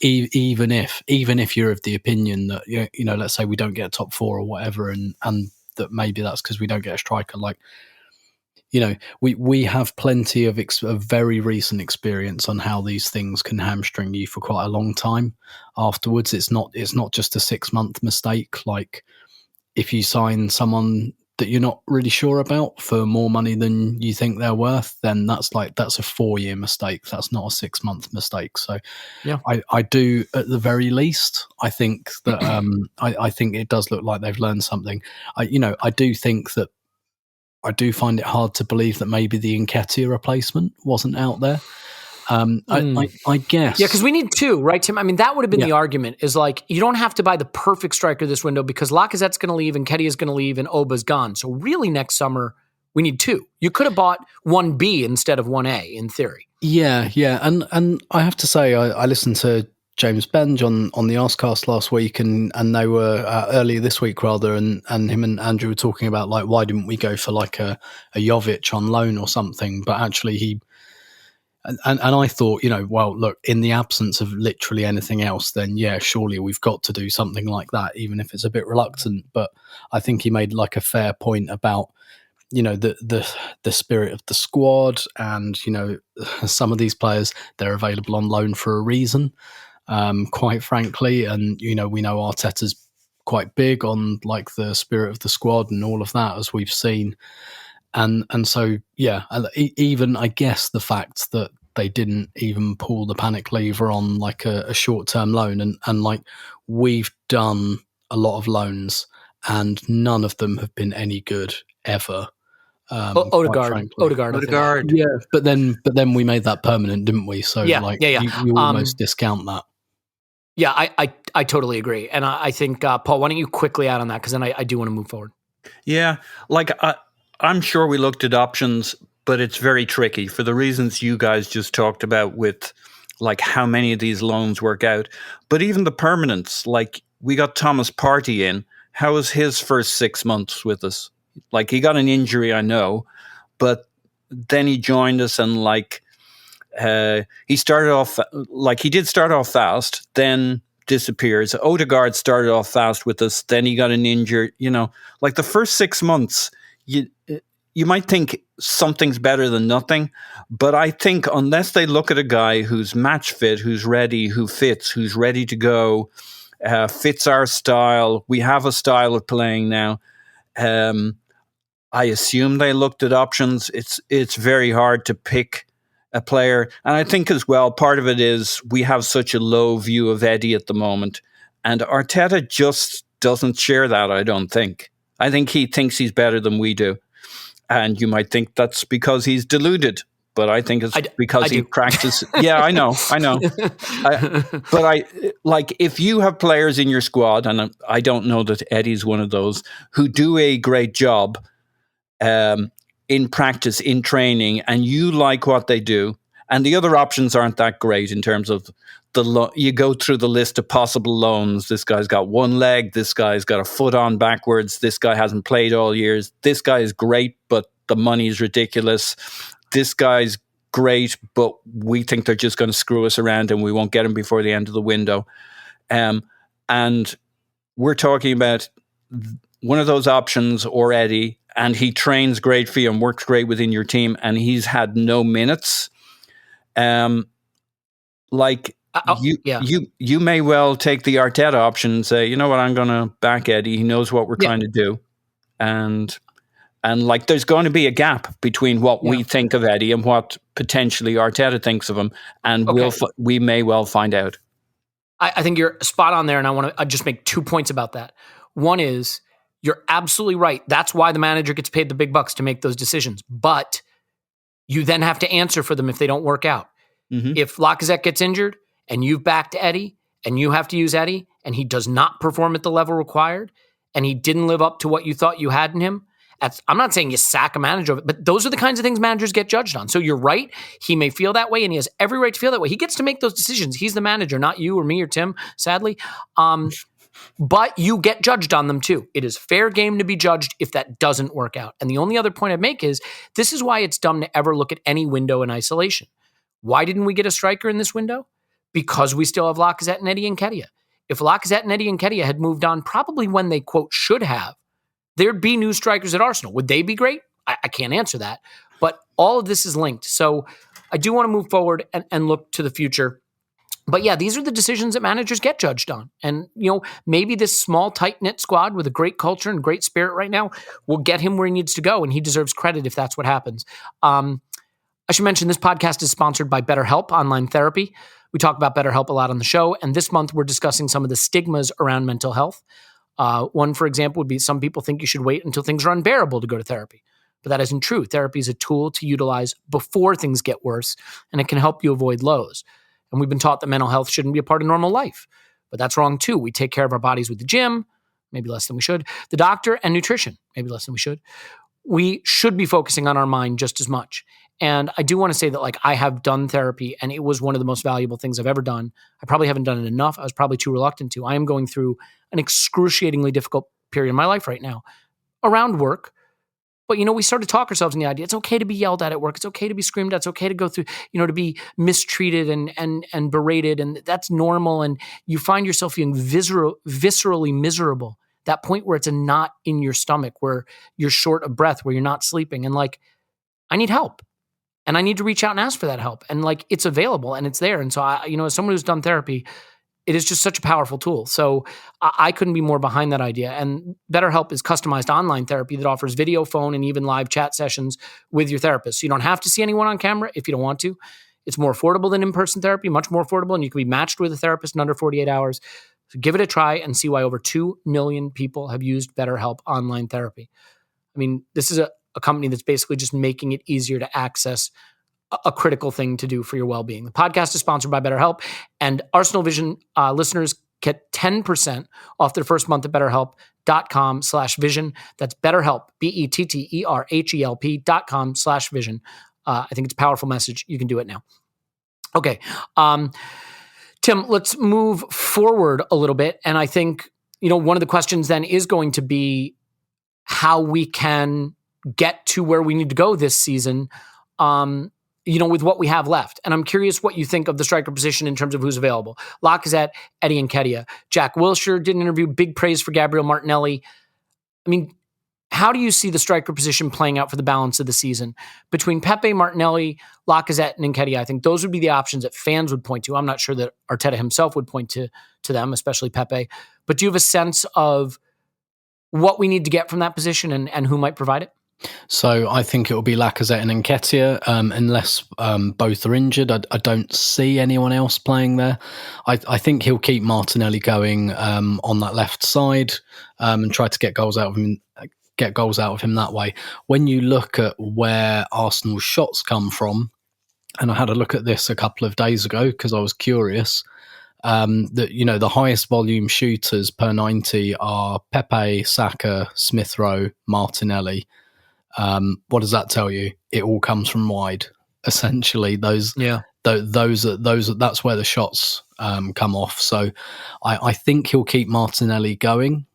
Even if you're of the opinion that, you know, let's say we don't get top four or whatever, and that maybe that's because we don't get a striker, like, you know, we have plenty of very recent experience on how these things can hamstring you for quite a long time afterwards. It's not just a 6-month mistake. Like, if you sign someone that you're not really sure about for more money than you think they're worth, then that's a 4-year mistake. That's not a 6-month mistake. So yeah, I do, at the very least, I think that I think it does look like they've learned something. I do think that, I do find it hard to believe that maybe the Nketiah replacement wasn't out there. I guess. Yeah, because we need two, right, Tim? I mean, that would have been the argument, is like, you don't have to buy the perfect striker this window because Lacazette's going to leave and Nketiah's going to leave and Oba's gone. So really next summer, we need two. You could have bought 1B instead of 1A in theory. Yeah. And I have to say, I listened to James Benge on the Arscast last week, and they were earlier this week rather, and him and Andrew were talking about, like, why didn't we go for like a Jovic on loan or something? But actually he... And I thought, you know, well, look, in the absence of literally anything else, then yeah, surely we've got to do something like that, even if it's a bit reluctant. But I think he made like a fair point about, you know, the spirit of the squad, and, you know, some of these players, they're available on loan for a reason, quite frankly. And, you know, we know Arteta's quite big on like the spirit of the squad and all of that, as we've seen. And so, yeah, even, I guess, the fact that they didn't even pull the panic lever on like a short-term loan, and like, we've done a lot of loans and none of them have been any good ever. Odegaard. Yeah, but then we made that permanent, didn't we? So you almost discount that. Yeah, I totally agree. And I think, Paul, why don't you quickly add on that? Because then I do want to move forward. Yeah, like, I'm sure we looked at options, but it's very tricky for the reasons you guys just talked about, with like how many of these loans work out. But even the permanents, like, we got Thomas Partey in. How was his first 6 months with us? Like, he got an injury, I know, but then he joined us, and like, he started off, like, he did start off fast, then disappears. Odegaard started off fast with us, then he got an injury. You know, like, the first 6 months, you might think something's better than nothing, but I think unless they look at a guy who's match fit, who's ready, who fits, who's ready to go, fits our style, we have a style of playing now. I assume they looked at options. It's very hard to pick a player, and I think as well, part of it is we have such a low view of Eddie at the moment, and Arteta just doesn't share that. I don't think. I think he thinks he's better than we do. And you might think that's because he's deluded, but I think it's because he practices. Yeah, I know. But I like, if you have players in your squad, and I don't know that Eddie's one of those, who do a great job in practice, in training, and you like what they do, and the other options aren't that great in terms of you go through the list of possible loans. This guy's got one leg. This guy's got a foot on backwards. This guy hasn't played all years. This guy is great, but the money is ridiculous. This guy's great, but we think they're just going to screw us around and we won't get him before the end of the window. And we're talking about one of those options, or Eddie, and he trains great for you and works great within your team, and he's had no minutes, you may well take the Arteta option and say, you know what, I'm going to back Eddie. He knows what we're trying to do, and like there's going to be a gap between what we think of Eddie and what potentially Arteta thinks of him, and we may well find out. I think you're spot on there, and I want to just make 2 points about that. One is, you're absolutely right. That's why the manager gets paid the big bucks to make those decisions. But you then have to answer for them if they don't work out. Mm-hmm. If Lacazette gets injured and you've backed Eddie and you have to use Eddie and he does not perform at the level required and he didn't live up to what you thought you had in him, I'm not saying you sack a manager, but those are the kinds of things managers get judged on. So you're right. He may feel that way and he has every right to feel that way. He gets to make those decisions. He's the manager, not you or me or Tim, sadly. But you get judged on them too. It is fair game to be judged if that doesn't work out. And the only other point I'd make is this is why it's dumb to ever look at any window in isolation. Why didn't we get a striker in this window? Because we still have Lacazette and Eddie Nketiah. If Lacazette and Eddie Nketiah had moved on probably when they, quote, should have, there'd be new strikers at Arsenal. Would they be great? I can't answer that. But all of this is linked. So I do want to move forward and look to the future. But yeah, these are the decisions that managers get judged on. And, maybe this small, tight-knit squad with a great culture and great spirit right now will get him where he needs to go, and he deserves credit if that's what happens. I should mention this podcast is sponsored by BetterHelp Online Therapy. We talk about BetterHelp a lot on the show, and this month we're discussing some of the stigmas around mental health. One, for example, would be some people think you should wait until things are unbearable to go to therapy. But that isn't true. Therapy is a tool to utilize before things get worse, and it can help you avoid lows. And we've been taught that mental health shouldn't be a part of normal life. But that's wrong too. We take care of our bodies with the gym, maybe less than we should, the doctor, and nutrition, maybe less than we should. We should be focusing on our mind just as much. And I do want to say that I have done therapy and it was one of the most valuable things I've ever done. I probably haven't done it enough. I was probably too reluctant to. I am going through an excruciatingly difficult period in my life right now around work. But, we start to talk ourselves in the idea. It's okay to be yelled at work. It's okay to be screamed at. It's okay to go through, to be mistreated and berated. And that's normal. And you find yourself feeling viscerally miserable. That point where it's a knot in your stomach, where you're short of breath, where you're not sleeping. And I need help. And I need to reach out and ask for that help. And it's available and it's there. And so I, as someone who's done therapy, it is just such a powerful tool. So I couldn't be more behind that idea. And BetterHelp is customized online therapy that offers video, phone, and even live chat sessions with your therapist. So you don't have to see anyone on camera if you don't want to. It's more affordable than in-person therapy, much more affordable, and you can be matched with a therapist in under 48 hours. So give it a try and see why over 2 million people have used BetterHelp online therapy. I mean, this is a company that's basically just making it easier to access a critical thing to do for your well-being. The podcast is sponsored by BetterHelp, and Arsenal Vision listeners get 10% off their first month at BetterHelp.com/vision. That's BetterHelp, BetterHelp.com/vision. I think it's a powerful message. You can do it now. Okay. Tim, let's move forward a little bit. And I think, one of the questions then is going to be how we can get to where we need to go this season, with what we have left. And I'm curious what you think of the striker position in terms of who's available. Lacazette, Eddie Nketiah. Jack Wilshere did an interview, big praise for Gabriel Martinelli. I mean, how do you see the striker position playing out for the balance of the season? Between Pepe, Martinelli, Lacazette, and Nketiah, I think those would be the options that fans would point to. I'm not sure that Arteta himself would point to them, especially Pepe. But do you have a sense of what we need to get from that position and who might provide it? So I think it will be Lacazette and Nketiah, unless both are injured. I don't see anyone else playing there. I think he'll keep Martinelli going on that left side and try to get goals out of him. That way. When you look at where Arsenal's shots come from, and I had a look at this a couple of days ago because I was curious. That the highest volume shooters per 90 are Pepe, Saka, Smith Rowe, Martinelli. What does that tell you? It all comes from wide, essentially. That's where the shots come off. So I think he'll keep Martinelli going.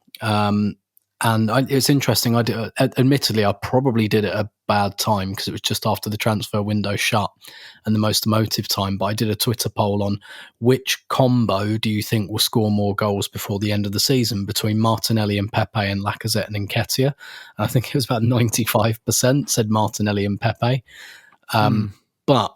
And it's interesting. Admittedly, I probably did it at a bad time because it was just after the transfer window shut and the most emotive time. But I did a Twitter poll on which combo do you think will score more goals before the end of the season between Martinelli and Pepe and Lacazette and Nketiah. And I think it was about 95% said Martinelli and Pepe. But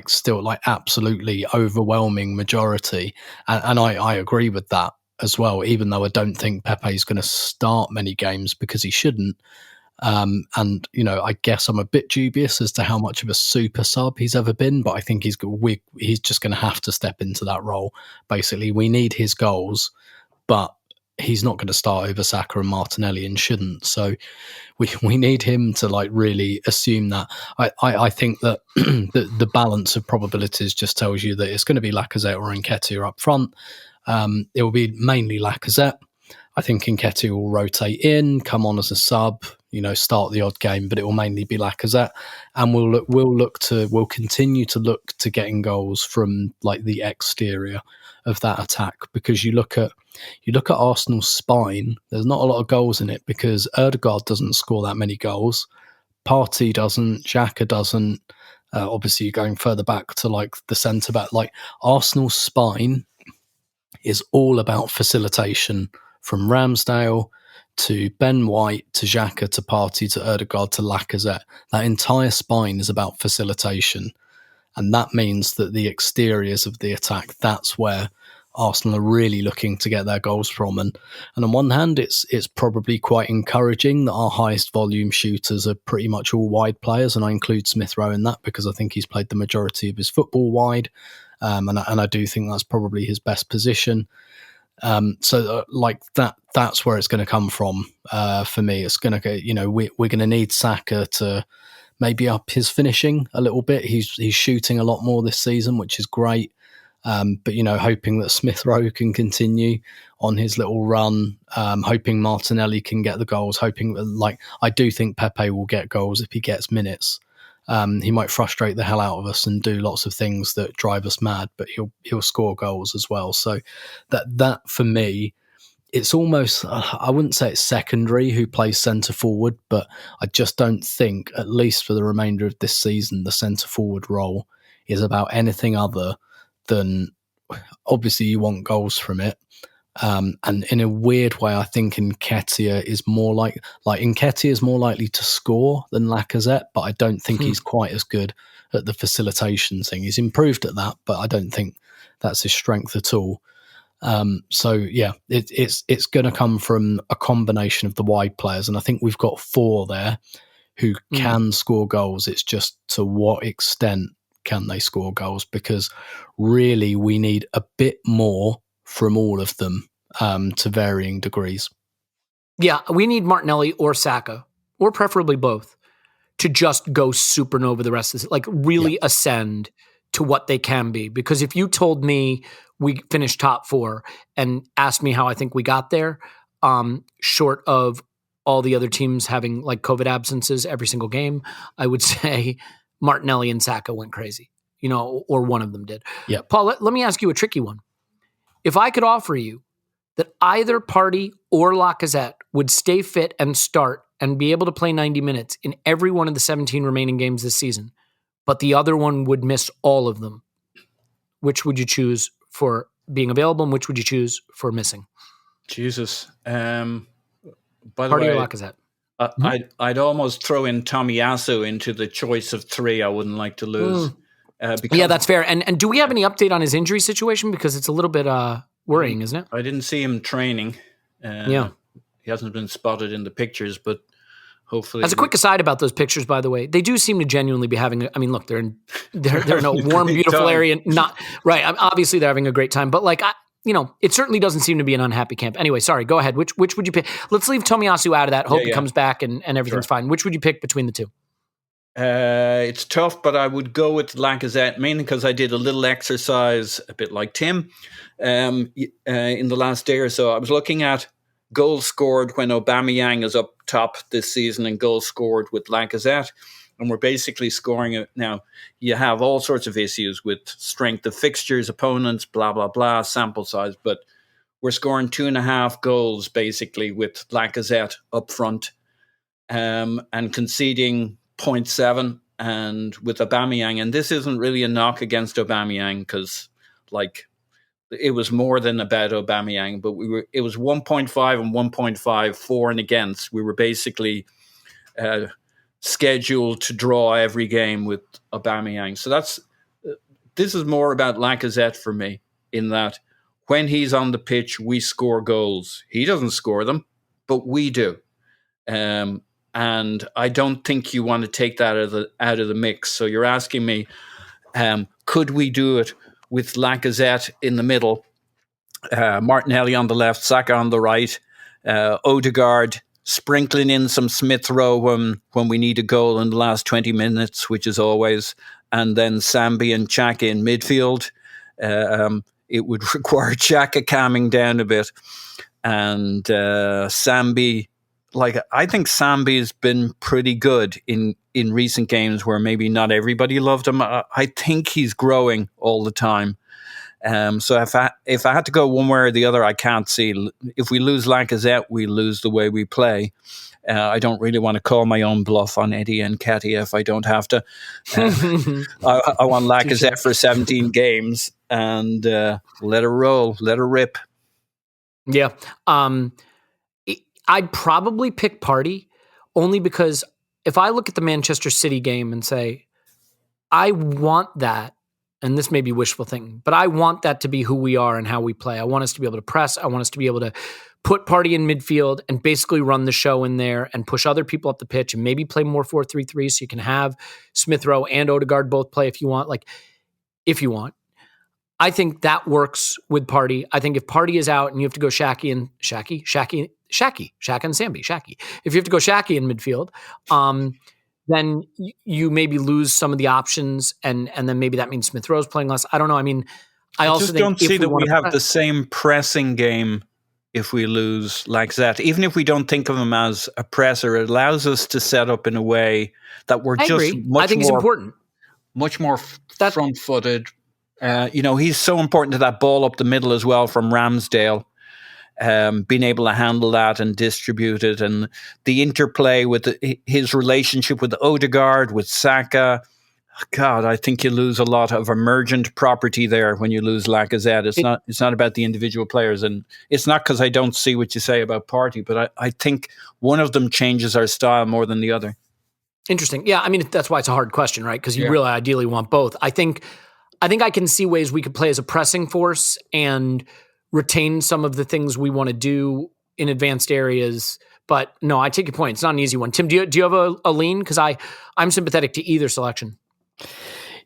still absolutely overwhelming majority. And I agree with that as well, even though I don't think Pepe is going to start many games because he shouldn't. And, I guess I'm a bit dubious as to how much of a super sub he's ever been, but I think he's just going to have to step into that role. Basically, we need his goals, but he's not going to start over Saka and Martinelli and shouldn't. So we need him to really assume that. I think that the balance of probabilities just tells you that it's going to be Lacazette or Nketiah up front. It will be mainly Lacazette. I think Nketiah will rotate in, come on as a sub, start the odd game, but it will mainly be Lacazette. And we'll continue to look to getting goals from the exterior of that attack, because you look at Arsenal's spine. There's not a lot of goals in it because Ødegaard doesn't score that many goals. Partey doesn't. Xhaka doesn't. Obviously, you're going further back to the centre back. Arsenal's spine is all about facilitation, from Ramsdale to Ben White to Xhaka to Partey to Ødegaard to Lacazette. That entire spine is about facilitation. And that means that the exteriors of the attack, that's where Arsenal are really looking to get their goals from. And on one hand, it's probably quite encouraging that our highest volume shooters are pretty much all wide players. And I include Smith Rowe in that because I think he's played the majority of his football wide. And I do think that's probably his best position. So that's where it's going to come from. For me, it's going to go, we're going to need Saka to maybe up his finishing a little bit. He's shooting a lot more this season, which is great. But hoping that Smith Rowe can continue on his little run, hoping Martinelli can get the goals, hoping I do think Pepe will get goals if he gets minutes. He might frustrate the hell out of us and do lots of things that drive us mad, but he'll score goals as well. So that for me, it's almost, I wouldn't say it's secondary who plays centre forward, but I just don't think, at least for the remainder of this season, the centre forward role is about anything other than, obviously you want goals from it. And in a weird way, I think Nketiah is more Nketiah is more likely to score than Lacazette, but I don't think he's quite as good at the facilitation thing. He's improved at that, but I don't think that's his strength at all. So yeah, it's going to come from a combination of the wide players, and I think we've got 4 there who can score goals. It's just to what extent can they score goals, because really we need a bit more from all of them to varying degrees. Yeah, we need Martinelli or Saka, or preferably both, to just go supernova the rest of this, really ascend to what they can be. Because if you told me we finished top 4 and asked me how I think we got there, short of all the other teams having COVID absences every single game, I would say Martinelli and Saka went crazy, or one of them did. Yeah. Paul, let me ask you a tricky one. If I could offer you that either Partey or Lacazette would stay fit and start and be able to play 90 minutes in every one of the 17 remaining games this season, but the other one would miss all of them, which would you choose for being available and which would you choose for missing? Jesus. By the Partey way, or Lacazette? I'd almost throw in Tomiyasu into the choice of 3 I wouldn't like to lose. Yeah, that's fair. And do we have any update on his injury situation? Because it's a little bit worrying, isn't it? I didn't see him training. He hasn't been spotted in the pictures, but hopefully. As a quick aside about those pictures, by the way, they do seem to genuinely be having. I mean, look, they're in a warm, beautiful area. Not right. Obviously, they're having a great time, but it certainly doesn't seem to be an unhappy camp. Anyway, sorry. Go ahead. Which would you pick? Let's leave Tomiyasu out of that. Hope he comes back and everything's fine. Which would you pick between the 2? It's tough, but I would go with Lacazette, mainly because I did a little exercise, a bit like Tim, in the last day or so. I was looking at goals scored when Aubameyang is up top this season and goals scored with Lacazette. And we're basically scoring it. Now, you have all sorts of issues with strength of fixtures, opponents, blah, blah, blah, sample size. But we're scoring 2.5 goals basically with Lacazette up front, and conceding 0.7, and with Aubameyang. And this isn't really a knock against Aubameyang, because like it was more than about Aubameyang, but it was 1.5 and 1.5 for and against. We were basically scheduled to draw every game with Aubameyang. So this is more about Lacazette for me, in that when he's on the pitch, we score goals. He doesn't score them, but we do. And I don't think you want to take that out of the mix. So you're asking me, could we do it with Lacazette in the middle, Martinelli on the left, Saka on the right, Odegaard sprinkling in some Smith Rowe when we need a goal in the last 20 minutes, which is always, and then Sambi and Xhaka in midfield. It would require Xhaka calming down a bit. And Sambi, I think Sambi's been pretty good in recent games where maybe not everybody loved him. I think he's growing all the time. So if I had to go one way or the other, I can't see. If we lose Lacazette, we lose the way we play. I don't really want to call my own bluff on Eddie Nketiah if I don't have to. I want Lacazette for 17 games and let her roll, let her rip. Yeah. I'd probably pick Partey, only because if I look at the Manchester City game and say, I want that, and this may be wishful thinking, but I want that to be who we are and how we play. I want us to be able to press. I want us to be able to put Partey in midfield and basically run the show in there and push other people up the pitch and maybe play more 4-3-3 so you can have Smith Rowe and Odegaard both play if you want. I think that works with Partey. I think if Partey is out and you have to go Shaq and Sambi. If you have to go Shaq in midfield, then you maybe lose some of the options, and then maybe that means Smith Rowe's playing less. I don't know. I mean, I also just don't see that we have the same pressing game if we lose like that. Even if we don't think of him as a presser, it allows us to set up in a way that we're I think it's important. Much more front-footed. He's so important to that ball up the middle as well from Ramsdale. Being able to handle that and distribute it, and the interplay with his relationship with Odegaard, with Saka. God, I think you lose a lot of emergent property there when you lose Lacazette. It's not about the individual players, and it's not because I don't see what you say about Partey, but I think one of them changes our style more than the other. Interesting. Yeah, I mean, that's why it's a hard question, right? Because you really ideally want both. I think I can see ways we could play as a pressing force and retain some of the things we want to do in advanced areas. But no, I take your point. It's not an easy one. Tim, do you have a lean? Because I'm sympathetic to either selection.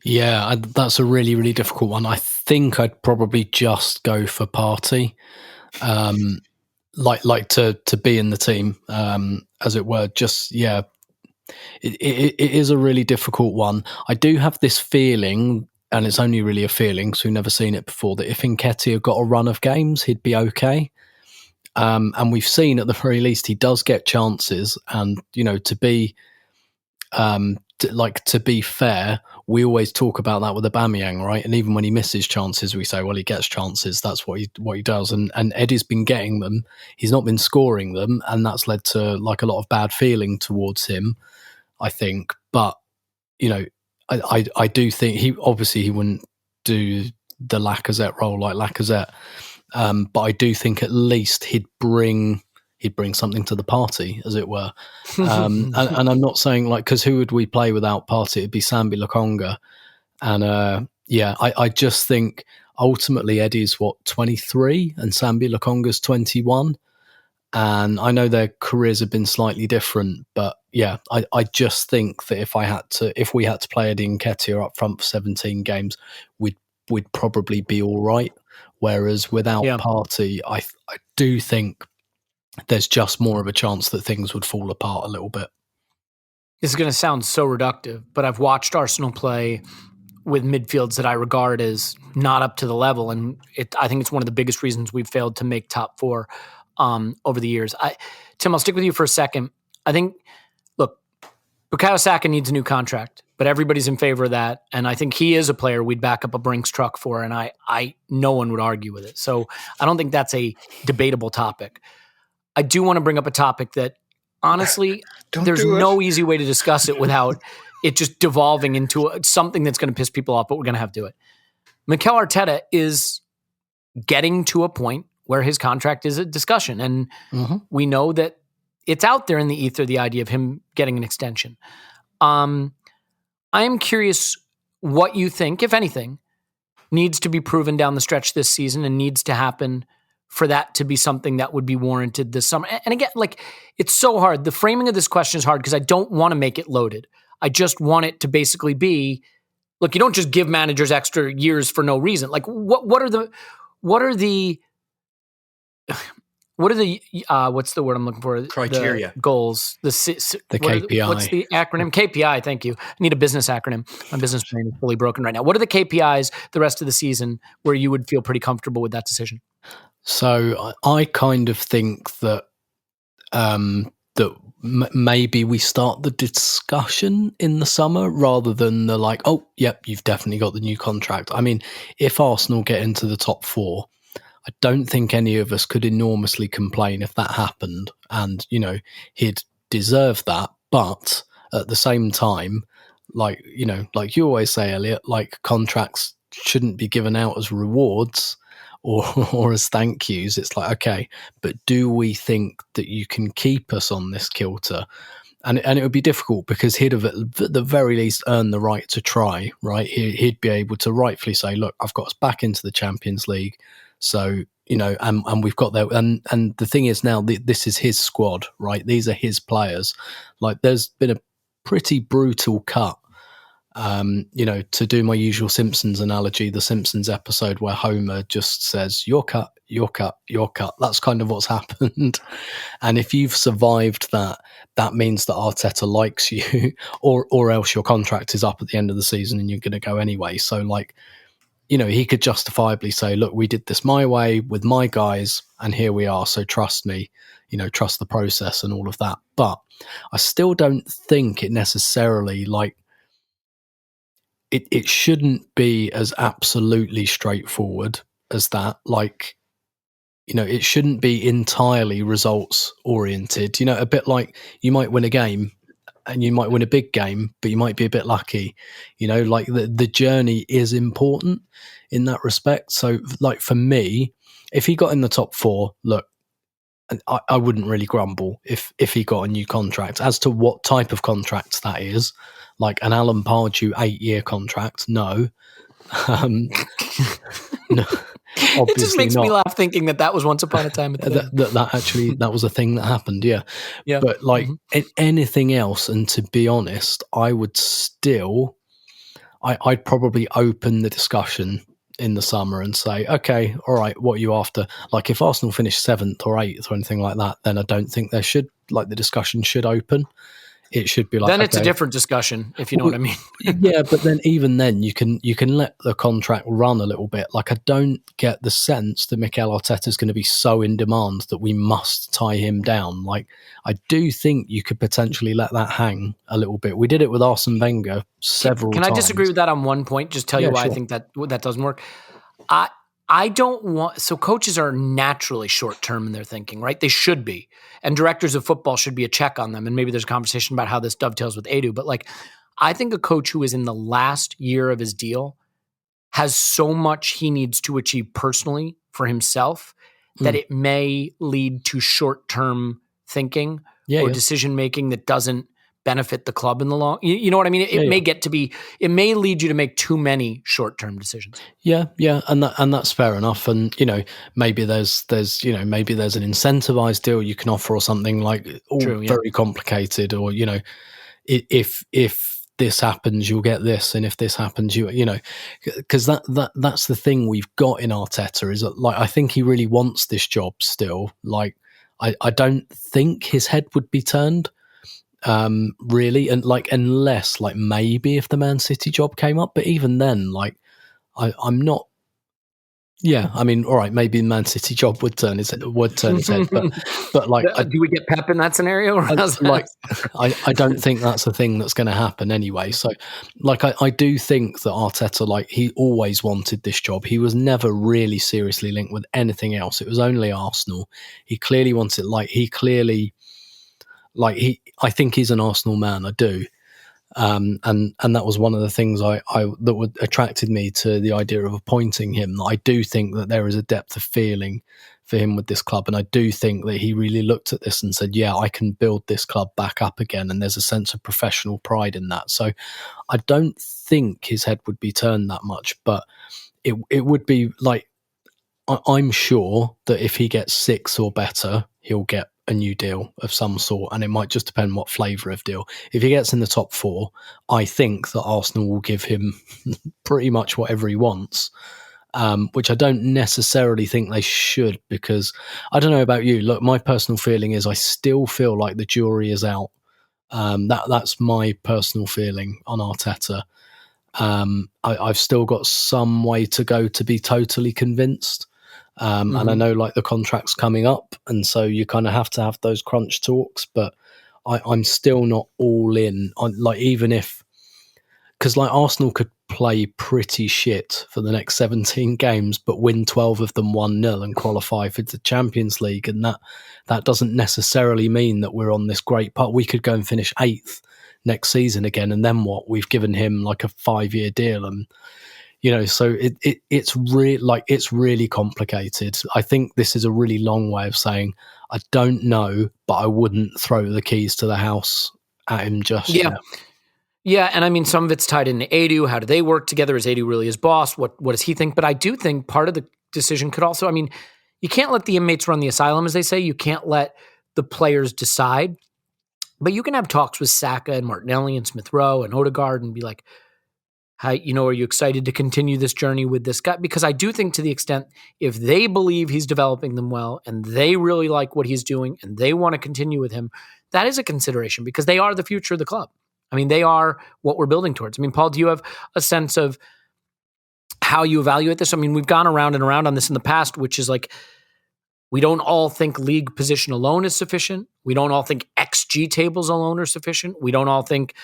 Yeah, that's a really, really difficult one. I think I'd probably just go for Partey, like to be in the team, as it were. Just, yeah, it is a really difficult one. I do have this feeling, and it's only really a feeling because we've never seen it before, that if Nketiah got a run of games, he'd be okay. And we've seen at the very least he does get chances. And, to be fair, we always talk about that with Aubameyang, right? And even when he misses chances, we say, well, he gets chances. That's what he does. And Eddie's been getting them. He's not been scoring them. And that's led to a lot of bad feeling towards him, I think. But, I do think he wouldn't do the Lacazette role like Lacazette, but I do think at least he'd bring something to the party, as it were. And I'm not saying because who would we play without Partey? It'd be Sambi Lokonga, and I just think ultimately Eddie's 23 and Sambi Lokonga's 21. And I know their careers have been slightly different, but yeah, I just think that if we had to play Eddie Nketiah up front for 17 games, we'd probably be all right. Whereas without Partey, I do think there's just more of a chance that things would fall apart a little bit. This is going to sound so reductive, but I've watched Arsenal play with midfields that I regard as not up to the level, and I think it's one of the biggest reasons we've failed to make top four over the years. Tim, I'll stick with you for a second. I think, look, Bukayo Saka needs a new contract. but everybody's in favor of that. And I think he is a player we'd back up a Brinks truck for, and no one would argue with it. So I don't think that's a debatable topic. I do want to bring up a topic that, honestly, there's no easy way to discuss it without it just devolving into something that's going to piss people off, but we're going to have to do it. Mikel Arteta is getting to a point where his contract is a discussion, and we know that it's out there in the ether, the idea of him getting an extension. I am curious what you think, if anything, needs to be proven down the stretch this season and needs to happen for that to be something that would be warranted this summer. And again, like, it's so hard. The framing of this question is hard because I don't want to make it loaded. I just want it to basically be, look, you don't just give managers extra years for no reason. Like, what are the what's the word I'm looking for? Criteria. The goals. The KPI. What's the acronym? KPI, thank you. I need a business acronym. My business brain is fully broken right now. What are the KPIs the rest of the season where you would feel pretty comfortable with that decision? So I kind of think that maybe we start the discussion in the summer rather than the like, oh, yep, you've definitely got the new contract. I mean, if Arsenal get into the top 4, I don't think any of us could enormously complain if that happened, and, you know, he'd deserve that. But at the same time, like, you know, like you always say, Elliot, like, contracts shouldn't be given out as rewards or as thank yous. It's like, okay, but do we think that you can keep us on this kilter? And it would be difficult because he'd have at the very least earned the right to try, right? He'd be able to rightfully say, look, I've got us back into the Champions League. So, you know, and we've got there. And the thing is now, this is his squad, right? These are his players. Like, there's been a pretty brutal cut. You know, to do my usual Simpsons analogy, the Simpsons episode where Homer just says, "You're cut, you're cut, you're cut." That's kind of what's happened. And if you've survived that, that means that Arteta likes you, or else your contract is up at the end of the season and you're going to go anyway. So, like, you know, he could justifiably say, look, we did this my way with my guys, and here we are. So trust me, you know, trust the process and all of that. But I still don't think it necessarily, like, it shouldn't be as absolutely straightforward as that. Like, you know, it shouldn't be entirely results oriented. You know, a bit like you might win a game and you might win a big game, but you might be a bit lucky. You know, like the journey is important in that respect. So, like, for me, if he got in the top 4, look, I wouldn't really grumble if he got a new contract. As to what type of contract that is, like an Alan Pardew 8-year contract, no. No, it just makes me laugh thinking that was once upon a time. That was a thing that happened, yeah. But like anything else, and to be honest, I would still, I'd probably open the discussion in the summer and say, okay, all right, what are you after? Like, if Arsenal finish 7th or 8th or anything like that, then I don't think there should, like, the discussion should open. It should be like, then it's a different discussion, if you know what I mean. Yeah, but then even then you can let the contract run a little bit. Like, I don't get the sense that Mikel Arteta is going to be so in demand that we must tie him down. Like, I do think you could potentially let that hang a little bit. We did it with Arsene Wenger several times. Can I disagree with that on one point? Just tell you why sure. I think that doesn't work. I don't want, so coaches are naturally short-term in their thinking, right? They should be. And directors of football should be a check on them. And maybe there's a conversation about how this dovetails with Edu. But, like, I think a coach who is in the last year of his deal has so much he needs to achieve personally for himself that it may lead to short-term thinking or decision-making that doesn't benefit the club in the long. You know what I mean? It may get to be. It may lead you to make too many short-term decisions. Yeah, and that's fair enough. And, you know, maybe there's an incentivized deal you can offer or something, like, very complicated, or, you know, if this happens, you'll get this, and if this happens, you know, because that's the thing we've got in Arteta is that, like, I think he really wants this job still. Like, I don't think his head would be turned. Really, and like, unless, like, maybe if the Man City job came up, but even then, like, I'm not Yeah, I mean, all right, maybe the Man City job would turn its head, but like, do we get Pep in that scenario? Or I don't think that's a thing that's going to happen anyway. So, like, I do think that Arteta, like, he always wanted this job. He was never really seriously linked with anything else. It was only Arsenal. He clearly wanted, I think he's an Arsenal man. I do. And that was one of the things that would attracted me to the idea of appointing him. I do think that there is a depth of feeling for him with this club, and I do think that he really looked at this and said, "Yeah, I can build this club back up again." And there's a sense of professional pride in that. So I don't think his head would be turned that much, but it would be like, I'm sure that if he gets 6 or better, he'll get a new deal of some sort, and it might just depend what flavour of deal. If he gets in the top 4, I think that Arsenal will give him pretty much whatever he wants, which I don't necessarily think they should, because I don't know about you. Look, my personal feeling is I still feel like the jury is out. That's my personal feeling on Arteta. I've still got some way to go to be totally convinced. And I know, like, the contract's coming up, and so you kind of have to have those crunch talks, but I'm still not all in on, like, even if, because, like, Arsenal could play pretty shit for the next 17 games, but win 12 of them 1-0 and qualify for the Champions League. And that doesn't necessarily mean that we're on this great part. We could go and finish 8th next season again. And then what? We've given him like a 5-year deal. And, so it's really complicated. I think this is a really long way of saying I don't know, but I wouldn't throw the keys to the house at him just yet. Yeah, and I mean, some of it's tied into Edu. How do they work together? Is Edu really his boss? What does he think? But I do think part of the decision could also, I mean, you can't let the inmates run the asylum, as they say. You can't let the players decide. But you can have talks with Saka and Martinelli and Smith Rowe and Odegaard and be like, "How, are you excited to continue this journey with this guy?" Because I do think, to the extent, if they believe he's developing them well and they really like what he's doing and they want to continue with him, that is a consideration, because they are the future of the club. I mean, they are what we're building towards. I mean, Paul, do you have a sense of how you evaluate this? I mean, we've gone around and around on this in the past, which is like, we don't all think league position alone is sufficient. We don't all think XG tables alone are sufficient. We don't all think,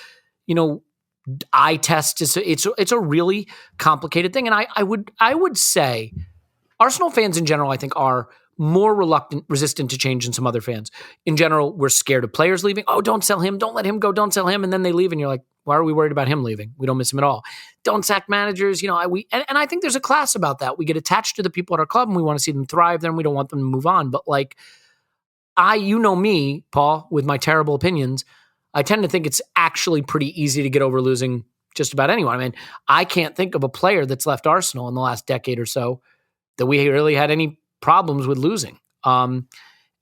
eye test is, it's a really complicated thing. And I would say Arsenal fans in general, I think, are more resistant to change than some other fans. In general, we're scared of players leaving. Oh, don't sell him. Don't let him go. Don't sell him. And then they leave, and you're like, why are we worried about him leaving? We don't miss him at all. Don't sack managers. And I think there's a class about that. We get attached to the people at our club, and we want to see them thrive there, and we don't want them to move on. But like, me, Paul, with my terrible opinions, I tend to think it's actually pretty easy to get over losing just about anyone. I mean, I can't think of a player that's left Arsenal in the last decade or so that we really had any problems with losing. And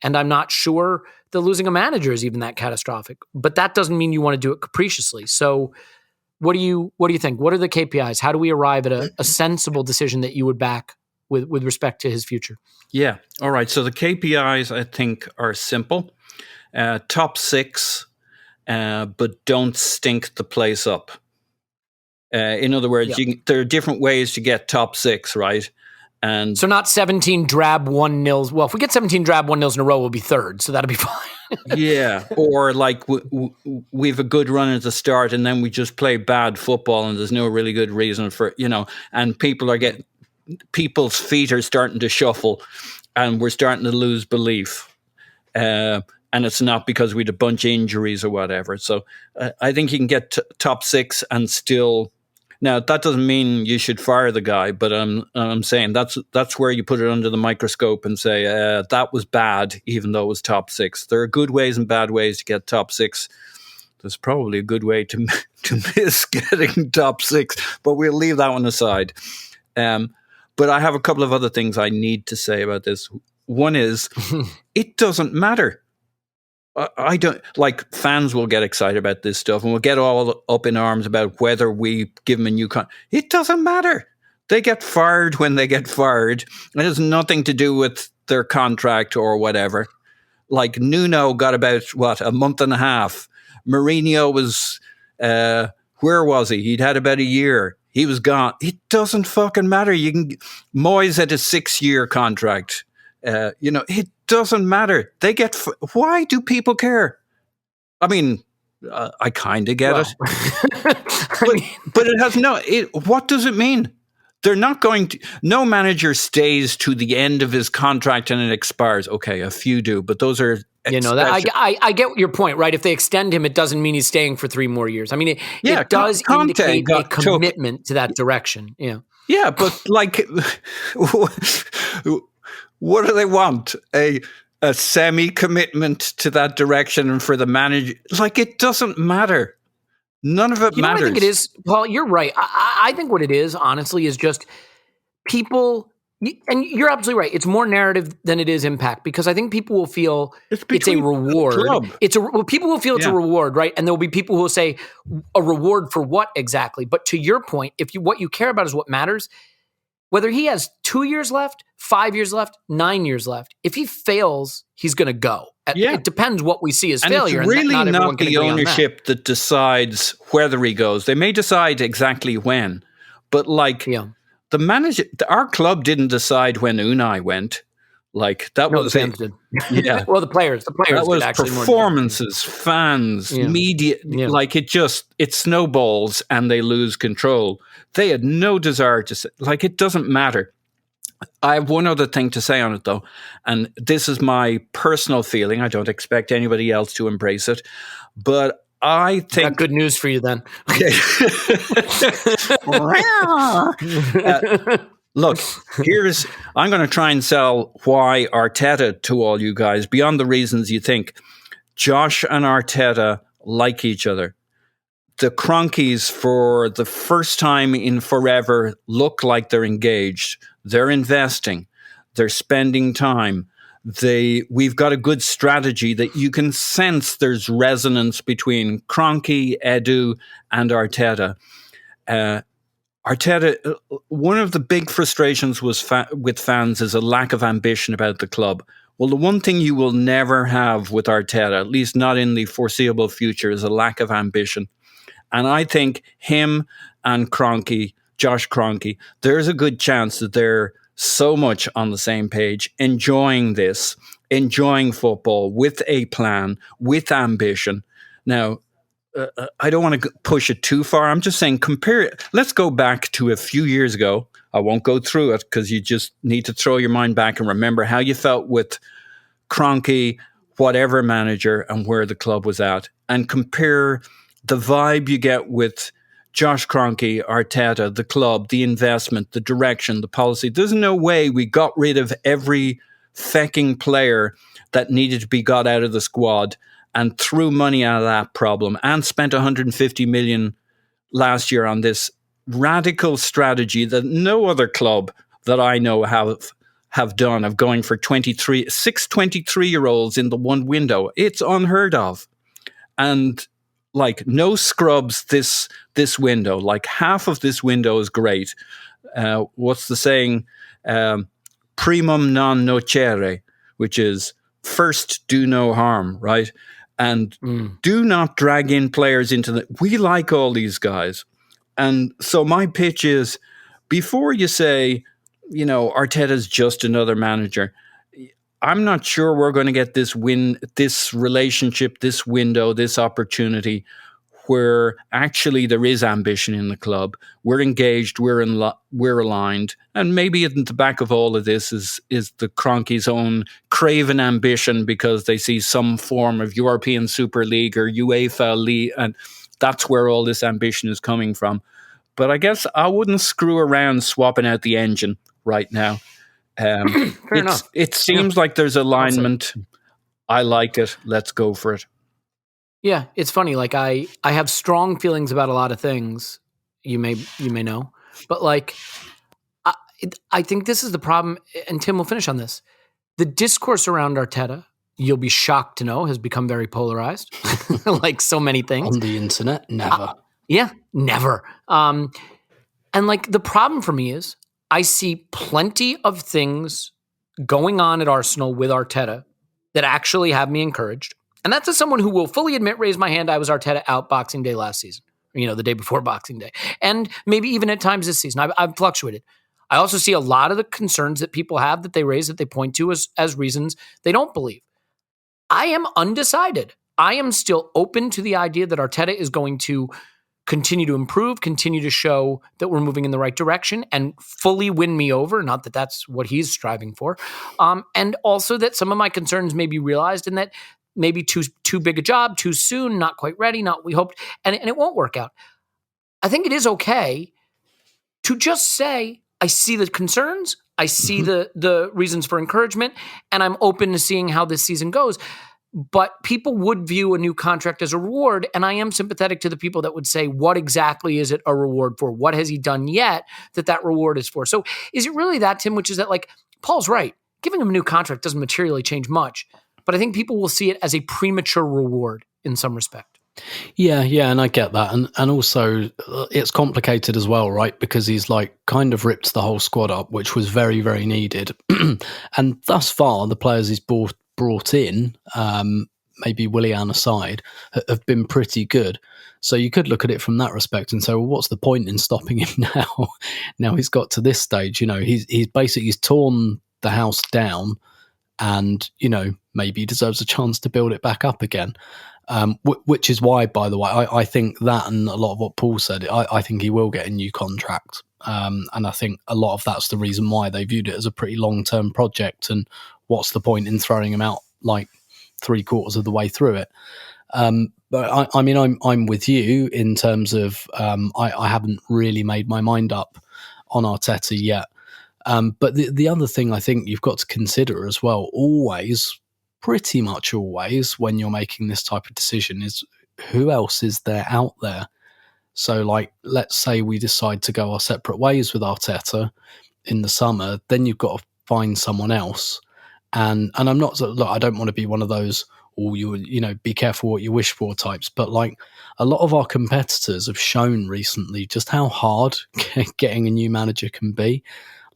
I'm not sure that losing a manager is even that catastrophic, but that doesn't mean you want to do it capriciously. So what do you think? What are the KPIs? How do we arrive at a sensible decision that you would back with respect to his future? Yeah. All right. So the KPIs, I think, are simple. Top 6, but don't stink the place up. In other words, there are different ways to get top 6, right? And so not 17 drab 1-0s. Well, if we get 17 drab 1-0s in a row, we'll be third. So that'll be fine. Yeah. Or like we've a good run at the start, and then we just play bad football, and there's no really good reason for, and people's feet are starting to shuffle, and we're starting to lose belief. And it's not because we had a bunch of injuries or whatever. So I think you can get top 6 and still. Now, that doesn't mean you should fire the guy, but I'm saying that's where you put it under the microscope and say, that was bad, even though it was top 6. There are good ways and bad ways to get top 6. There's probably a good way to miss getting top 6, but we'll leave that one aside. But I have a couple of other things I need to say about this. One is, it doesn't matter. I don't, like, fans will get excited about this stuff and we'll get all up in arms about whether we give them a new contract. It doesn't matter. They get fired when they get fired. It has nothing to do with their contract or whatever. Like, Nuno got about, a month and a half. Mourinho was, where was he? He'd had about a year. He was gone. It doesn't fucking matter. You can Moyes had a 6-year contract. It doesn't matter. They get. Why do people care? I mean, I kind of get it, but it has no. What does it mean? They're not going to. No manager stays to the end of his contract and it expires. Okay, a few do, but those are. I get your point, right? If they extend him, it doesn't mean he's staying for 3 more years. I mean, it does indicate a commitment to that direction. Yeah. Yeah, but like, what do they want? A semi-commitment to that direction and for the manager? Like, it doesn't matter. None of it matters. I think it is. Paul, you're right. I think what it is, honestly, is just people. And you're absolutely right. It's more narrative than it is impact, because I think people will feel it's a reward. People will feel it's a reward, right? And there will be people who will say a reward for what exactly? But to your point, what you care about is what matters. Whether he has 2 years left, 5 years left, 9 years left, if he fails, he's going to go. It depends what we see as failure. It's really not the ownership that decides whether he goes. They may decide exactly when, but the manager, our club didn't decide when Unai went. Like that was the fans did. Yeah. Well, the players. That was performances, fans, media. Yeah. Like it snowballs and they lose control. They had no desire to say. Like it doesn't matter. I have one other thing to say on it though, and this is my personal feeling. I don't expect anybody else to embrace it, but I think got good news for you then. Look, I'm going to try and sell why Arteta to all you guys beyond the reasons you think. Josh and Arteta like each other. The Cronkies, for the first time in forever, look like they're engaged. They're investing. They're spending time. We've got a good strategy that you can sense there's resonance between Kroenke, Edu, and Arteta. Arteta, one of the big frustrations with fans is a lack of ambition about the club. Well, the one thing you will never have with Arteta, at least not in the foreseeable future, is a lack of ambition. And I think him and Kroenke, Josh Kroenke, there's a good chance that they're so much on the same page, enjoying football with a plan, with ambition. Now, I don't want to push it too far. I'm just saying, let's go back to a few years ago. I won't go through it because you just need to throw your mind back and remember how you felt with Kroenke, whatever manager, and where the club was at, and compare the vibe you get with Josh Kroenke, Arteta, the club, the investment, the direction, the policy. There's no way we got rid of every fecking player that needed to be got out of the squad and threw money at that problem and spent 150 million last year on this radical strategy that no other club that I know have done, of going for 6 23-year-olds in the one window. It's unheard of. And like no scrubs this window. Like half of this window is great. What's the saying? Primum non nocere, which is first do no harm, right? And do not drag in players into we like all these guys. And so my pitch is, before you say, Arteta's just another manager, I'm not sure we're going to get this relationship, this window, this opportunity where actually there is ambition in the club. We're engaged, we're aligned, and maybe in the back of all of this is the Kroenke's own craven ambition because they see some form of European Super League or UEFA League, and that's where all this ambition is coming from. But I guess I wouldn't screw around swapping out the engine right now. It seems like there's alignment. I like it. Let's go for it. Yeah, it's funny. Like I have strong feelings about a lot of things. You may know, but like I think this is the problem. And Tim will finish on this. The discourse around Arteta, you'll be shocked to know, has become very polarized, like so many things on the internet. Never. Never. And like the problem for me is, I see plenty of things going on at Arsenal with Arteta that actually have me encouraged. And that's as someone who will fully admit, raise my hand, I was Arteta out Boxing Day last season. the day before Boxing Day. And maybe even at times this season. I've fluctuated. I also see a lot of the concerns that people have that they raise, that they point to as reasons they don't believe. I am undecided. I am still open to the idea that Arteta is going to continue to improve, continue to show that we're moving in the right direction and fully win me over. Not that that's what he's striving for. And also that some of my concerns may be realized and that maybe too big a job, too soon, not quite ready, not what we hoped, and it won't work out. I think it is okay to just say, I see the concerns, I see the reasons for encouragement, and I'm open to seeing how this season goes. But people would view a new contract as a reward, and I am sympathetic to the people that would say, what exactly is it a reward for? What has he done yet that reward is for? So is it really that, Tim, which is that, like, Paul's right. Giving him a new contract doesn't materially change much, but I think people will see it as a premature reward in some respect. Yeah, and I get that. And also it's complicated as well, right? Because he's like kind of ripped the whole squad up, which was very, very needed. And thus far, the players he's brought in, maybe Willian aside, have been pretty good. So you could look at it from that respect and say, well, what's the point in stopping him now? Now he's got to this stage, he's torn the house down and, maybe he deserves a chance to build it back up again. Which is why, by the way, I think that and a lot of what Paul said, I think he will get a new contract. And I think a lot of that's the reason why they viewed it as a pretty long-term project. And what's the point in throwing him out like 3/4 of the way through it? But I'm with you in terms of I haven't really made my mind up on Arteta yet. But the other thing I think you've got to consider as well, pretty much always, when you're making this type of decision, is who else is there out there? So, like, let's say we decide to go our separate ways with Arteta in the summer, then you've got to find someone else. And I'm not, look, I don't want to be one of those, be careful what you wish for types, but like a lot of our competitors have shown recently just how hard getting a new manager can be.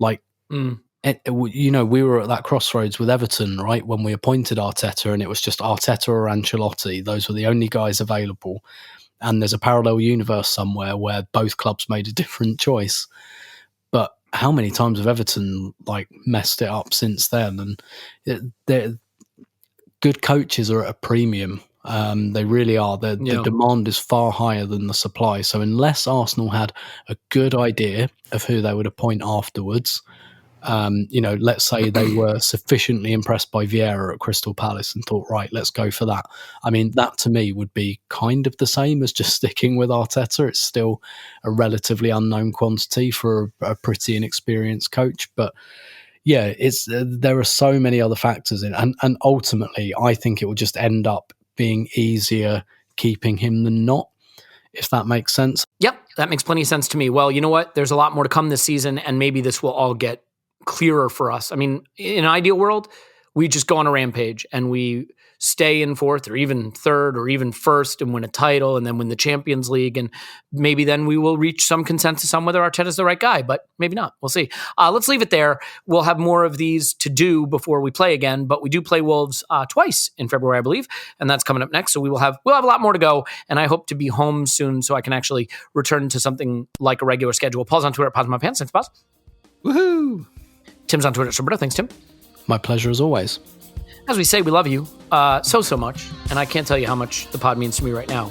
Like, we were at that crossroads with Everton, right, when we appointed Arteta, and it was just Arteta or Ancelotti. Those were the only guys available. And there's a parallel universe somewhere where both clubs made a different choice. But how many times have Everton messed it up since then? And good coaches are at a premium. They really are. The demand is far higher than the supply. So unless Arsenal had a good idea of who they would appoint afterwards, let's say they were sufficiently impressed by Vieira at Crystal Palace and thought, right, let's go for that. I mean, that to me would be kind of the same as just sticking with Arteta. It's still a relatively unknown quantity for a pretty inexperienced coach. But yeah, there are so many other factors in it. And ultimately, I think it will just end up being easier keeping him than not, if that makes sense. Yep, that makes plenty of sense to me. Well, you know what? There's a lot more to come this season, and maybe this will all get clearer for us. I mean, in an ideal world, we just go on a rampage and we stay in fourth or even third or even first and win a title and then win the Champions League. And maybe then we will reach some consensus on whether Arteta's the right guy, but maybe not. We'll see. Let's leave it there. We'll have more of these to do before we play again, but we do play Wolves twice in February, I believe, and that's coming up next. So we'll have a lot more to go, and I hope to be home soon so I can actually return to something like a regular schedule. Paul's on Twitter at PausMyPants. Thanks, Pause. Woohoo! Tim's on Twitter at Roberto. Thanks, Tim. My pleasure as always. As we say, we love you so much, and I can't tell you how much the pod means to me right now,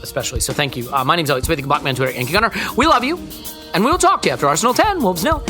especially. So thank you. My name's Elliot Smith. You can block me on Twitter, Yankee Gunner. We love you, and we will talk to you after Arsenal 10, Wolves 0.